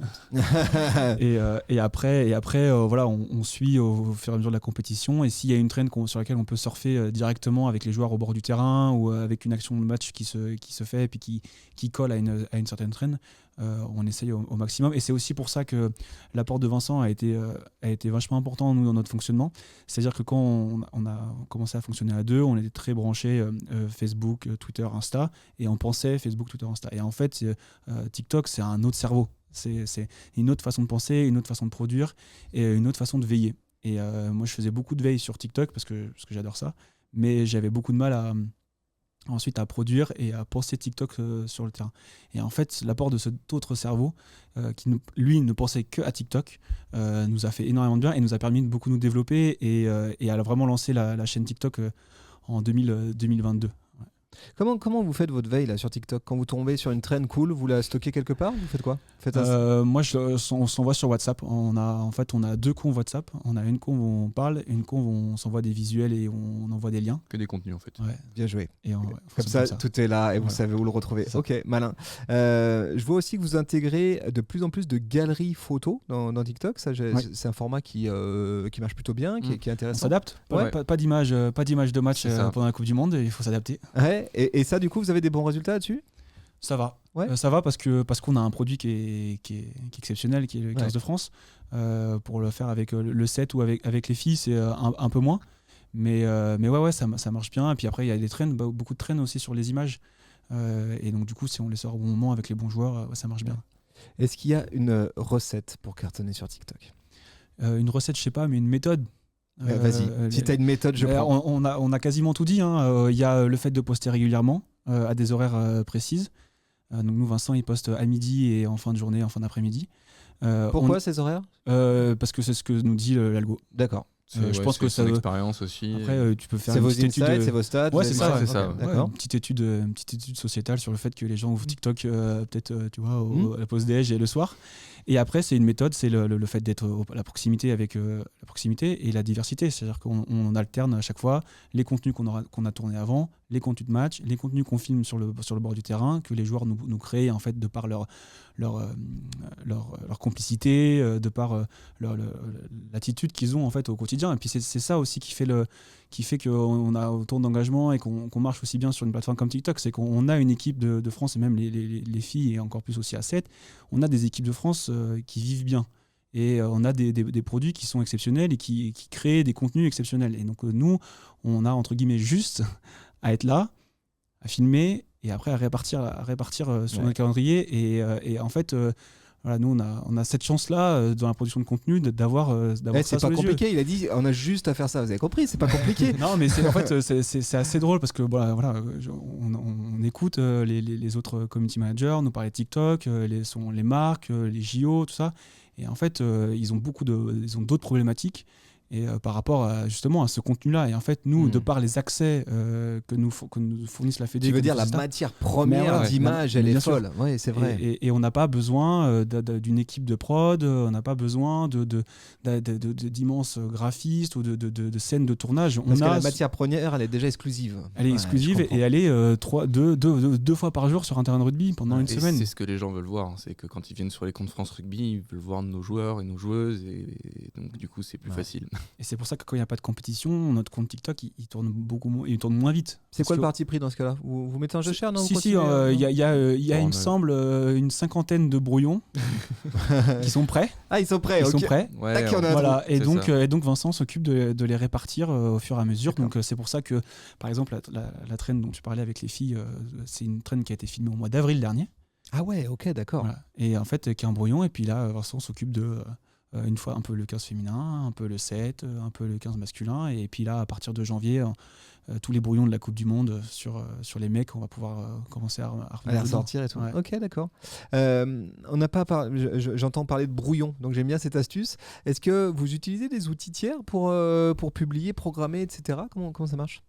et après, voilà, on suit au fur et à mesure de la compétition, et s'il y a une trend sur laquelle on peut surfer directement avec les joueurs au bord du terrain ou avec une action de match qui se fait et puis qui colle à une certaine trend, on essaye au maximum. Et c'est aussi pour ça que l'apport de Vincent a été vachement important nous, dans notre fonctionnement. C'est-à-dire que quand on a commencé à fonctionner à deux, on était très branchés Facebook, Twitter, Insta, et on pensait Facebook, Twitter, Insta. Et en fait, TikTok, c'est un autre cerveau. C'est une autre façon de penser, une autre façon de produire et une autre façon de veiller. Et moi, je faisais beaucoup de veille sur TikTok parce que j'adore ça, mais j'avais beaucoup de mal ensuite à produire et à penser TikTok sur le terrain. Et en fait, l'apport de cet autre cerveau qui, lui, ne pensait que à TikTok nous a fait énormément de bien et nous a permis de beaucoup nous développer et à vraiment lancer la chaîne TikTok en 2022. Comment vous faites votre veille là, sur TikTok? Quand vous tombez sur une trend cool, vous la stockez quelque part? Vous faites quoi? Moi, on s'envoie sur WhatsApp. On a 2 comptes WhatsApp. On a une compte où on parle et une compte où on s'envoie des visuels et on envoie des liens. Que des contenus en fait. Ouais. Bien joué. Et comme ça, tout est là et vous savez où le retrouver. Ok, malin. Je vois aussi que vous intégrez de plus en plus de galeries photos dans TikTok. Ça, c'est un format qui marche plutôt bien, qui est intéressant. On s'adapte. Pas d'image de match pendant la Coupe du Monde. Il faut s'adapter. Ouais. Et ça, du coup, vous avez des bons résultats là-dessus? Ça va. Ça va parce qu'on a un produit qui est exceptionnel, qui est le 15 de France. Pour le faire avec le 7 ou avec les filles, c'est un peu moins. Mais ça marche bien. Et puis après, il y a des trends, beaucoup de trends aussi sur les images. Et donc, du coup, si on les sort au bon moment avec les bons joueurs, ça marche bien. Est-ce qu'il y a une recette pour cartonner sur TikTok? Une recette, je sais pas, mais une méthode. Vas-y, si tu as une méthode, je prends. On a quasiment tout dit. Il y a le fait de poster régulièrement, à des horaires précises. Donc nous, Vincent, il poste à midi et en fin de journée, en fin d'après-midi. Pourquoi ces horaires? Parce que c'est ce que nous dit l'algo. D'accord. Je pense que c'est son expérience aussi. Après, tu peux faire c'est une vos petite étude. C'est vos stats. Ouais, c'est ça. D'accord. Une petite étude sociétale sur le fait que les gens ouvrent TikTok peut-être tu vois, à la pause déj et le soir. Et après, c'est une méthode, c'est le fait d'être à la proximité avec la proximité et la diversité. C'est-à-dire qu'on alterne à chaque fois les contenus qu'on a tournés avant, les contenus de match, les contenus qu'on filme sur le bord du terrain, que les joueurs nous créent en fait de par leur complicité, de par l'attitude qu'ils ont en fait au quotidien. Et puis c'est ça aussi qui fait qu'on a autant d'engagement et qu'on marche aussi bien sur une plateforme comme TikTok. C'est qu'on a une équipe de France, et même les filles, et encore plus aussi à 7, on a des équipes de France qui vivent bien. Et on a des produits qui sont exceptionnels et qui créent des contenus exceptionnels. Et donc nous, on a entre guillemets juste à être là, à filmer et après à répartir sur notre calendrier. Et en fait, voilà, nous on a cette chance-là dans la production de contenu d'avoir ça c'est sur pas les compliqué. yeux. Il a dit on a juste à faire ça. Vous avez compris? C'est pas compliqué. Non, mais en fait c'est assez drôle parce que voilà, on écoute les autres community managers nous parler de TikTok, les marques, les JO, tout ça. Et en fait, ils ont d'autres problématiques. Et par rapport justement à ce contenu-là. Et en fait, nous, de par les accès que nous fournissent la Fédé... Tu veux dire la matière première d'image, elle est folle. Oui, c'est vrai. Et on n'a pas besoin d'une équipe de prod, on n'a pas besoin d'immenses graphistes ou de scènes de tournage. Parce que la matière première, elle est déjà exclusive. Elle est exclusive et elle est 2 fois par jour sur un terrain de rugby pendant une semaine. C'est ce que les gens veulent voir. C'est que quand ils viennent sur les comptes France Rugby, ils veulent voir nos joueurs et nos joueuses. Et donc, du coup, c'est plus facile. Et c'est pour ça que quand il n'y a pas de compétition, notre compte TikTok il tourne il tourne moins vite. C'est quoi le parti pris dans ce cas-là? Vous mettez un jeu cher, non? Si, il y a il me semble une 50aine de brouillons qui sont prêts. Ah, ils sont prêts. Ils sont prêts. Ouais, voilà. Et donc Vincent s'occupe de les répartir au fur et à mesure. D'accord. Donc c'est pour ça que par exemple la traîne dont tu parlais avec les filles, c'est une traîne qui a été filmée au mois d'avril dernier. Ah ouais, ok, d'accord. Voilà. Et en fait qui est un brouillon et puis là Vincent s'occupe de une fois un peu le 15 féminin, un peu le 7, un peu le 15 masculin. Et puis là, à partir de janvier, tous les brouillons de la Coupe du Monde sur les mecs, on va pouvoir commencer à les ressortir et tout. Ouais. Ok, d'accord. On n'a pas j'entends parler de brouillon, donc j'aime bien cette astuce. Est-ce que vous utilisez des outils tiers pour publier, programmer, etc. Comment ça marche?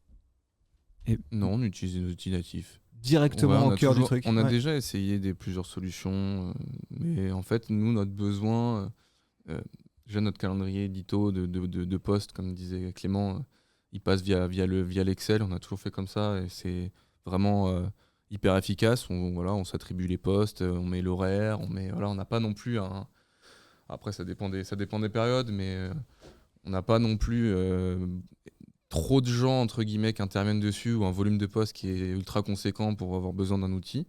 Non, on utilise des outils natifs. Directement au cœur du truc. On a déjà essayé plusieurs solutions, mais en fait, nous, notre besoin, déjà notre calendrier édito de posts, comme disait Clément, il passe via l'Excel. On a toujours fait comme ça et c'est vraiment hyper efficace. On s'attribue les posts, on met l'horaire, on n'a pas non plus un. Après, ça dépend des périodes, mais on n'a pas non plus trop de gens entre guillemets qui interviennent dessus ou un volume de posts qui est ultra conséquent pour avoir besoin d'un outil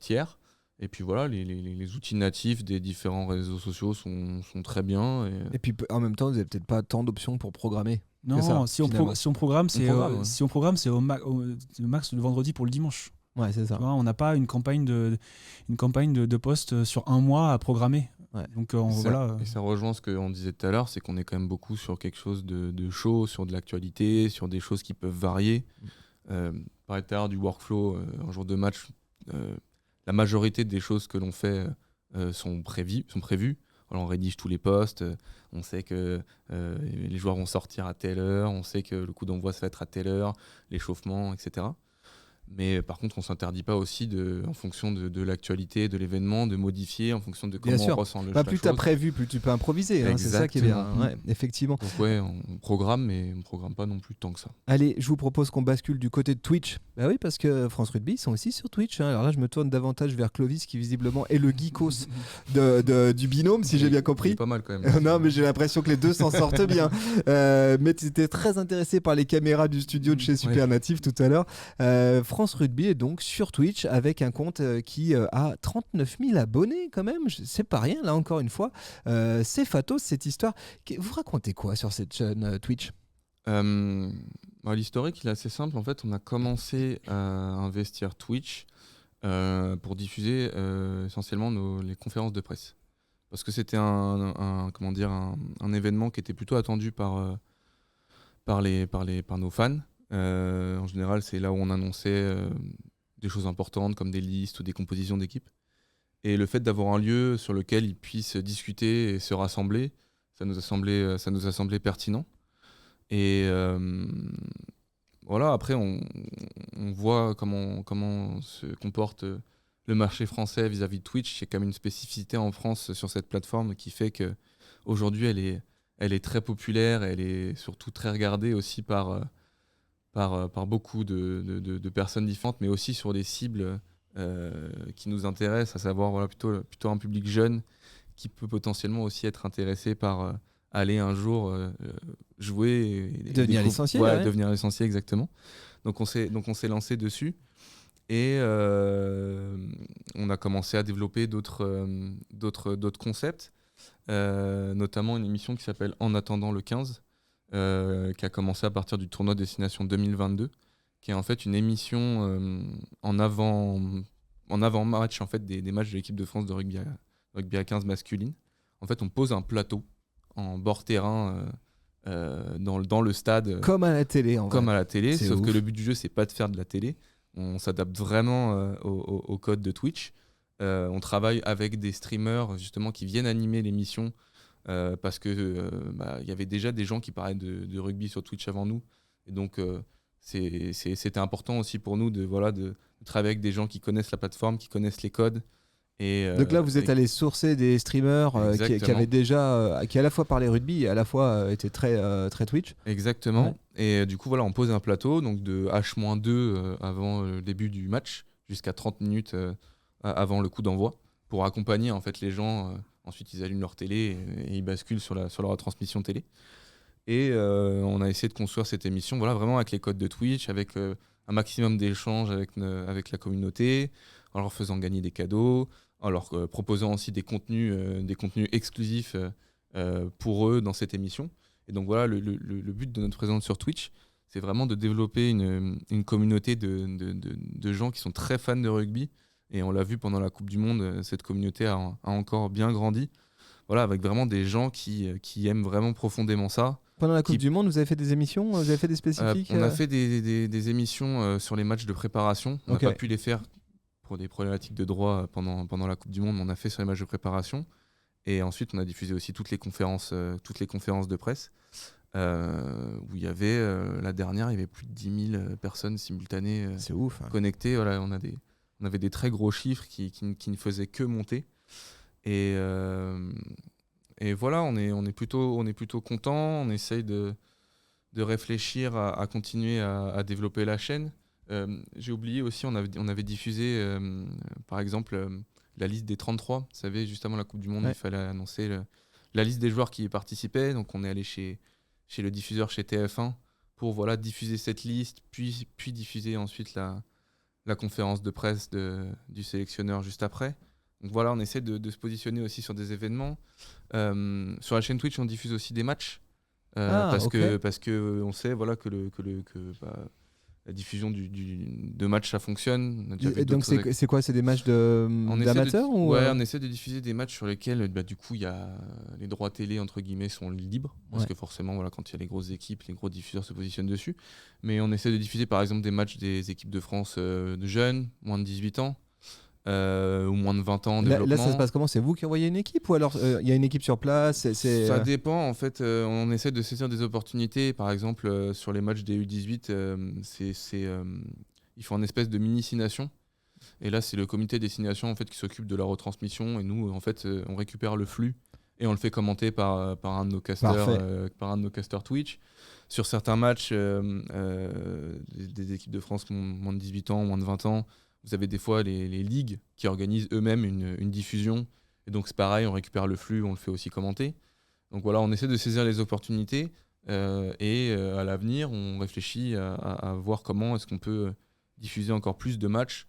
tiers. Et puis voilà, les outils natifs des différents réseaux sociaux sont très bien. Et puis en même temps, vous n'avez peut-être pas tant d'options pour programmer. Non, ça, si on programme, c'est au max le vendredi pour le dimanche. Ouais, c'est ça. Tu vois, on n'a pas une campagne de posts sur un mois à programmer. Ouais. Donc et ça rejoint ce qu'on disait tout à l'heure, c'est qu'on est quand même beaucoup sur quelque chose de chaud, sur de l'actualité, sur des choses qui peuvent varier. Par tout à l'heure du workflow, un jour de match, la majorité des choses que l'on fait sont prévues. Alors, on rédige tous les posts, on sait que les joueurs vont sortir à telle heure, on sait que le coup d'envoi ça va être à telle heure, l'échauffement, etc. Mais par contre, on ne s'interdit pas aussi, en fonction de l'actualité, de l'événement, de modifier en fonction de comment on ressent la chose. Plus tu as prévu, plus tu peux improviser. Hein, c'est ça qui est bien. Ouais, effectivement. Donc on programme, mais on ne programme pas non plus tant que ça. Allez, je vous propose qu'on bascule du côté de Twitch. Bah oui, parce que France Rugby, ils sont aussi sur Twitch. Hein. Alors là, je me tourne davantage vers Clovis, qui visiblement est le geekos du binôme, si j'ai bien compris. C'est pas mal quand même. Non, mais j'ai l'impression que les deux s'en sortent bien. Mais tu étais très intéressé par les caméras du studio de chez Supernative tout à l'heure. France Rugby est donc sur Twitch avec un compte qui a 39 000 abonnés quand même. C'est pas rien, là encore une fois. C'est Fatos, cette histoire. Vous racontez quoi sur cette chaîne Twitch? L'historique, il est assez simple. En fait, on a commencé à investir Twitch pour diffuser essentiellement les conférences de presse. Parce que c'était un événement qui était plutôt attendu par nos fans. En général, c'est là où on annonçait des choses importantes comme des listes ou des compositions d'équipes. Et le fait d'avoir un lieu sur lequel ils puissent discuter et se rassembler, ça nous a semblé pertinent. Et voilà, après, on voit comment se comporte le marché français vis-à-vis de Twitch. Il y a quand même une spécificité en France sur cette plateforme qui fait qu'aujourd'hui, elle est très populaire, elle est surtout très regardée aussi par beaucoup de personnes différentes, mais aussi sur des cibles qui nous intéressent, à savoir plutôt un public jeune qui peut potentiellement aussi être intéressé par aller un jour jouer et devenir licencié. Devenir licencié, exactement. Donc on s'est lancé dessus et on a commencé à développer d'autres concepts, notamment une émission qui s'appelle En attendant le 15, qui a commencé à partir du tournoi Destination 2022, qui est en fait une émission en avant-match en fait, des matchs de l'équipe de France de rugby à 15 masculine. En fait, on pose un plateau en bord terrain dans le stade. Comme à la télé, à la télé, sauf ouf. que le but du jeu, c'est pas de faire de la télé. On s'adapte vraiment au code de Twitch. On travaille avec des streamers justement qui viennent animer l'émission. Parce que y avait déjà des gens qui parlaient de rugby sur Twitch avant nous, et donc c'était important aussi pour nous de travailler avec des gens qui connaissent la plateforme, qui connaissent les codes. Et donc là, vous êtes allé sourcer des streamers qui avaient déjà, qui à la fois parlaient rugby et à la fois étaient très Twitch. Exactement. Ouais. Et du coup, on pose un plateau donc de H-2 avant le début du match jusqu'à 30 minutes avant le coup d'envoi pour accompagner en fait les gens. Ensuite, ils allument leur télé et ils basculent sur leur retransmission télé. Et on a essayé de construire cette émission vraiment avec les codes de Twitch, avec un maximum d'échanges avec la communauté, en leur faisant gagner des cadeaux, en leur proposant aussi des contenus exclusifs pour eux dans cette émission. Et donc le but de notre présence sur Twitch, c'est vraiment de développer une communauté de gens qui sont très fans de rugby. Et on l'a vu pendant la Coupe du Monde, cette communauté a encore bien grandi voilà, avec vraiment des gens qui aiment vraiment profondément ça. Pendant la Coupe du Monde, vous avez fait des émissions, vous avez fait des spécifiques On a fait des émissions sur les matchs de préparation. On n'a pas pu les faire pour des problématiques de droit pendant la Coupe du Monde, mais on a fait sur les matchs de préparation. Et ensuite, on a diffusé aussi toutes les conférences de presse. Où il y avait, la dernière, il y avait plus de 10 000 personnes simultanées c'est ouf, hein. connectées. Voilà, on avait des très gros chiffres qui ne faisaient que monter. Et voilà, on est plutôt content. On essaye de réfléchir à continuer à développer la chaîne. J'ai oublié aussi, on avait diffusé, par exemple, la liste des 33. Vous savez, juste avant la Coupe du Monde, il fallait annoncer la liste des joueurs qui y participaient. Donc on est allé chez le diffuseur, chez TF1, pour diffuser cette liste, puis diffuser ensuite la conférence de presse du sélectionneur juste après. Donc voilà, on essaie de se positionner aussi sur des événements. Sur la chaîne Twitch, on diffuse aussi des matchs. Parce que on sait que la diffusion de matchs, ça fonctionne. On a déjà vu donc c'est quoi? C'est des matchs d'amateurs on essaie de diffuser des matchs sur lesquels du coup les droits télé entre guillemets sont libres, parce que forcément quand il y a les grosses équipes, les gros diffuseurs se positionnent dessus. Mais on essaie de diffuser par exemple des matchs des équipes de France de jeunes, moins de 18 ans. Ou moins de 20 ans en développement. Là, ça se passe comment? C'est vous qui envoyez une équipe ou alors il y a une équipe sur place? Ça dépend en fait. On essaie de saisir des opportunités. Par exemple, sur les matchs des U18, ils font une espèce de mini-destination. Et là, c'est le comité destination en fait qui s'occupe de la retransmission. Et nous, en fait, on récupère le flux et on le fait commenter par un de nos casters, Twitch. Sur certains matchs des équipes de France qui ont moins de 18 ans, moins de 20 ans. Vous avez des fois les ligues qui organisent eux-mêmes une diffusion. Et donc c'est pareil, on récupère le flux, on le fait aussi commenter. Donc voilà, on essaie de saisir les opportunités. Et à l'avenir, on réfléchit à voir comment est-ce qu'on peut diffuser encore plus de matchs.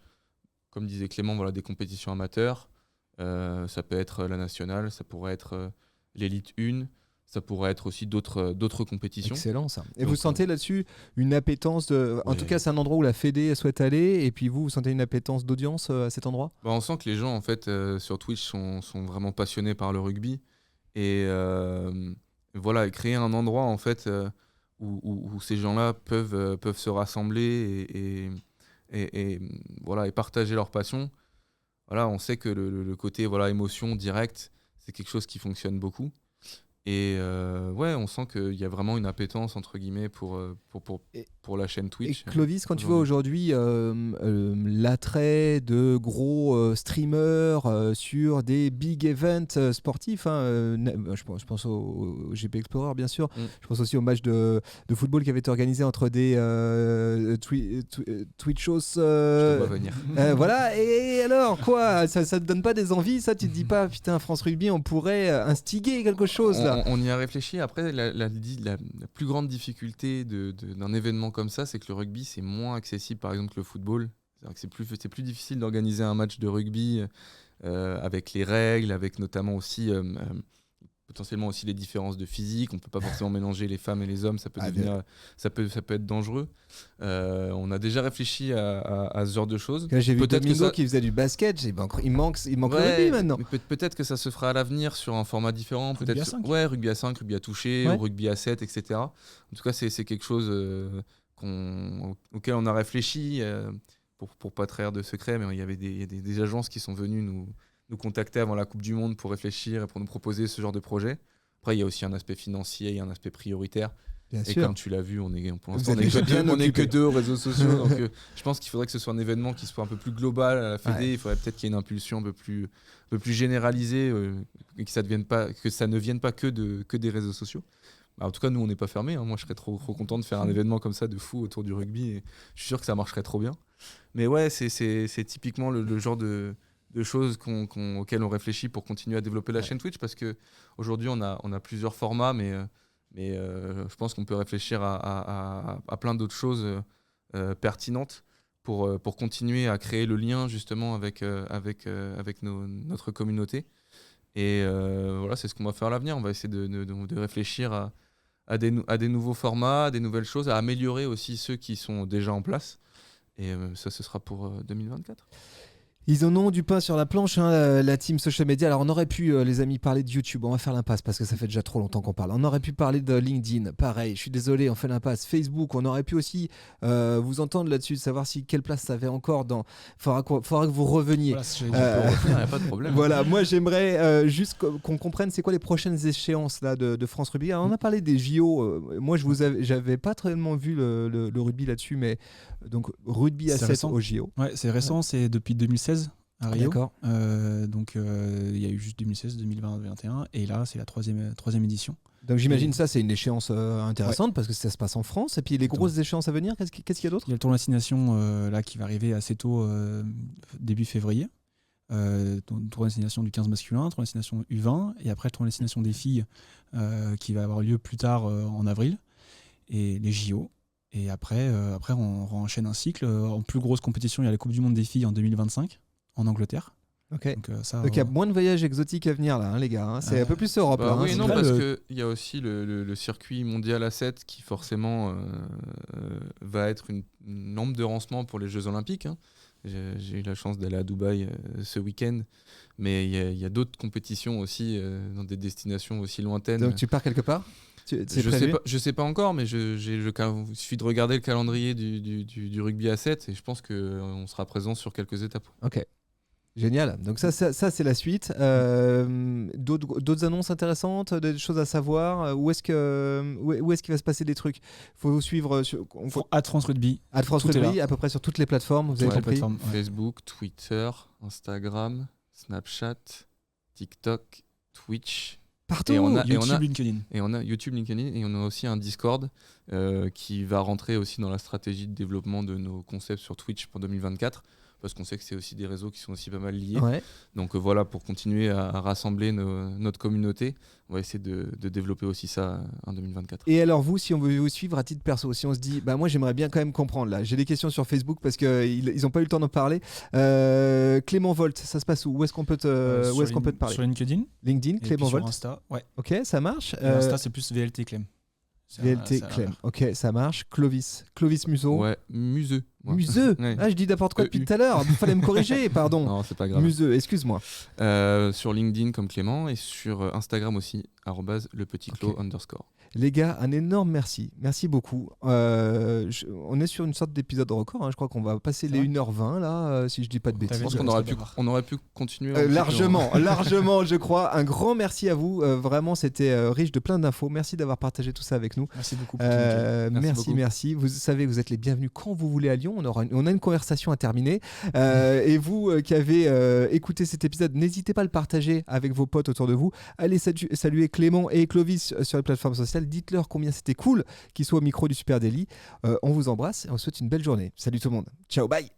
Comme disait Clément, des compétitions amateurs. Ça peut être la nationale, ça pourrait être l'élite 1. Ça pourrait être aussi d'autres compétitions. Excellent ça. Et donc, vous sentez là-dessus une appétence En tout cas, c'est un endroit où la Fédé souhaite aller. Et puis vous sentez une appétence d'audience à cet endroit? On sent que les gens en fait sur Twitch sont vraiment passionnés par le rugby. Et voilà, créer un endroit en fait où ces gens-là peuvent se rassembler et partager leur passion. Voilà, on sait que le côté émotion directe, c'est quelque chose qui fonctionne beaucoup. Et on sent qu'il y a vraiment une appétence entre guillemets pour la chaîne Twitch. Et Clovis, quand tu vois aujourd'hui l'attrait de gros streamers sur des big events sportifs, je pense au GP Explorer bien sûr, je pense aussi au match de football qui avait été organisé entre des Twitchos. Je te vois venir. Voilà, et alors quoi, ça te donne pas des envies, ça? Tu te dis pas putain, France Rugby, on pourrait instiguer quelque chose là? On y a réfléchi. Après, la plus grande difficulté d'un événement comme ça, c'est que le rugby, c'est moins accessible, par exemple, que le football. C'est-à-dire que c'est plus difficile d'organiser un match de rugby avec les règles, avec notamment aussi potentiellement aussi les différences de physique. On peut pas forcément mélanger les femmes et les hommes. Ça peut être dangereux. On a déjà réfléchi à ce genre de choses. J'ai vu Domingo qui faisait du basket. Il manque le rugby maintenant. Peut-être que ça se fera à l'avenir sur un format différent. Rugby à 5. Rugby à 5, rugby à toucher, ou rugby à 7, etc. En tout cas, c'est quelque chose auquel on a réfléchi. Pour pas trahir de secret, mais il y avait des agences qui sont venues nous contacter avant la Coupe du Monde pour réfléchir et pour nous proposer ce genre de projet. Après, il y a aussi un aspect financier, il y a un aspect prioritaire. Bien et sûr. comme tu l'as vu, pour l'instant, on n'est que deux aux réseaux sociaux. Donc, je pense qu'il faudrait que ce soit un événement qui soit un peu plus global à la Fédé. Il faudrait peut-être qu'il y ait une impulsion un peu plus généralisée et que ça ne vienne pas que des réseaux sociaux. En tout cas, nous, on n'est pas fermés. Moi, je serais trop content de faire un événement comme ça de fou autour du rugby. Et je suis sûr que ça marcherait trop bien. Mais ouais, c'est typiquement le genre de choses auxquelles on réfléchit pour continuer à développer la chaîne Twitch, parce qu'aujourd'hui, on a plusieurs formats, mais je pense qu'on peut réfléchir à plein d'autres choses pertinentes pour continuer à créer le lien justement avec notre communauté. Et voilà, c'est ce qu'on va faire à l'avenir. On va essayer de réfléchir à des nouveaux formats, à des nouvelles choses, à améliorer aussi ceux qui sont déjà en place. Et ça, ce sera pour 2024. Ils en ont du pain sur la planche, hein, la team social media. Alors on aurait pu, les amis, parler de YouTube. On va faire l'impasse parce que ça fait déjà trop longtemps qu'on parle. On aurait pu parler de LinkedIn. Pareil, je suis désolé, on fait l'impasse. Facebook, on aurait pu aussi vous entendre là-dessus, savoir si quelle place ça avait encore dans... Faudra que vous reveniez. Voilà, si Il n'y a pas de problème. Voilà, moi j'aimerais juste qu'on comprenne c'est quoi les prochaines échéances là, de France Rugby. Alors, on a parlé des JO. Moi, j'avais pas tellement vu le rugby là-dessus, mais donc rugby à 7 au JO. Ouais, c'est récent, c'est depuis 2016 à Rio. D'accord. Donc il y a eu juste 2016, 2020, 2021, et là c'est la troisième édition. Donc j'imagine ça c'est une échéance intéressante parce que ça se passe en France. Et puis les grosses échéances à venir, qu'est-ce qu'il y a d'autre? Il y a le tournoi destination là qui va arriver assez tôt, début février. Tournoi destination du 15 masculin, tournoi destination U20, et après le tournoi destination des filles qui va avoir lieu plus tard en avril, et les JO. Et après on enchaîne un cycle. En plus grosse compétition, il y a la Coupe du Monde des filles en 2025 en Angleterre. Ok. Donc il y a moins de voyages exotiques à venir là, hein, les gars. Hein. C'est un peu plus Europe. Bah, là, oui, hein, non, c'est parce qu'il y a aussi le circuit mondial à 7 qui forcément va être une lampe de lancement pour les Jeux Olympiques. Hein. J'ai eu la chance d'aller à Dubaï ce week-end, mais il y a d'autres compétitions aussi dans des destinations aussi lointaines. Donc tu pars quelque part? Je sais pas encore, mais il suffit de regarder le calendrier du rugby à 7 et je pense qu'on sera présent sur quelques étapes. Ok. Génial. Donc ça c'est la suite. D'autres annonces intéressantes, des choses à savoir. Où est-ce qu'il va se passer des trucs? Faut vous suivre sur @France Rugby. @France Rugby, à peu près sur toutes les plateformes. Vous avez compris. Facebook, Twitter, Instagram, Snapchat, TikTok, Twitch. Partout. YouTube, LinkedIn. Et on a YouTube, LinkedIn, et on a aussi un Discord qui va rentrer aussi dans la stratégie de développement de nos concepts sur Twitch pour 2024. Parce qu'on sait que c'est aussi des réseaux qui sont aussi pas mal liés. Ouais. Donc voilà, pour continuer à rassembler notre communauté, on va essayer de développer aussi ça en 2024. Et alors vous, si on veut vous suivre à titre perso, si on se dit, moi j'aimerais bien quand même comprendre, là, j'ai des questions sur Facebook parce qu'ils n'ont pas eu le temps d'en parler. Clément Volt, ça se passe où? Où est-ce qu'on peut te parler? Sur LinkedIn. LinkedIn, Clément Volt. Sur Insta, ouais. Ok, ça marche. Insta, c'est plus VLT Clem. VLT Clem. Ok, ça marche. Clovis Museau. Ouais, Museux. Ouais. Museux. Ouais. Ah, je dis n'importe quoi depuis tout à l'heure. Il fallait me corriger, pardon. Non, c'est pas grave. Museux, excuse-moi. Sur LinkedIn comme Clément et sur Instagram aussi, @lePetitClo_. Les gars, un énorme merci. Merci beaucoup. On est sur une sorte d'épisode record. Hein. Je crois qu'on va passer les 1h20 là, si je dis pas de bêtises. Je pense qu'on aurait pu continuer. Largement, je crois. Un grand merci à vous. Vraiment, c'était riche de plein d'infos. Merci d'avoir partagé tout ça avec nous. Merci beaucoup. Merci. Vous savez, vous êtes les bienvenus quand vous voulez à Lyon. On a une conversation à terminer. Et vous qui avez écouté cet épisode, n'hésitez pas à le partager avec vos potes autour de vous. Allez saluer Clément et Clovis sur les plateformes sociales. Dites-leur combien c'était cool qu'ils soient au micro du Super Daily. On vous embrasse et on vous souhaite une belle journée. Salut tout le monde. Ciao, bye.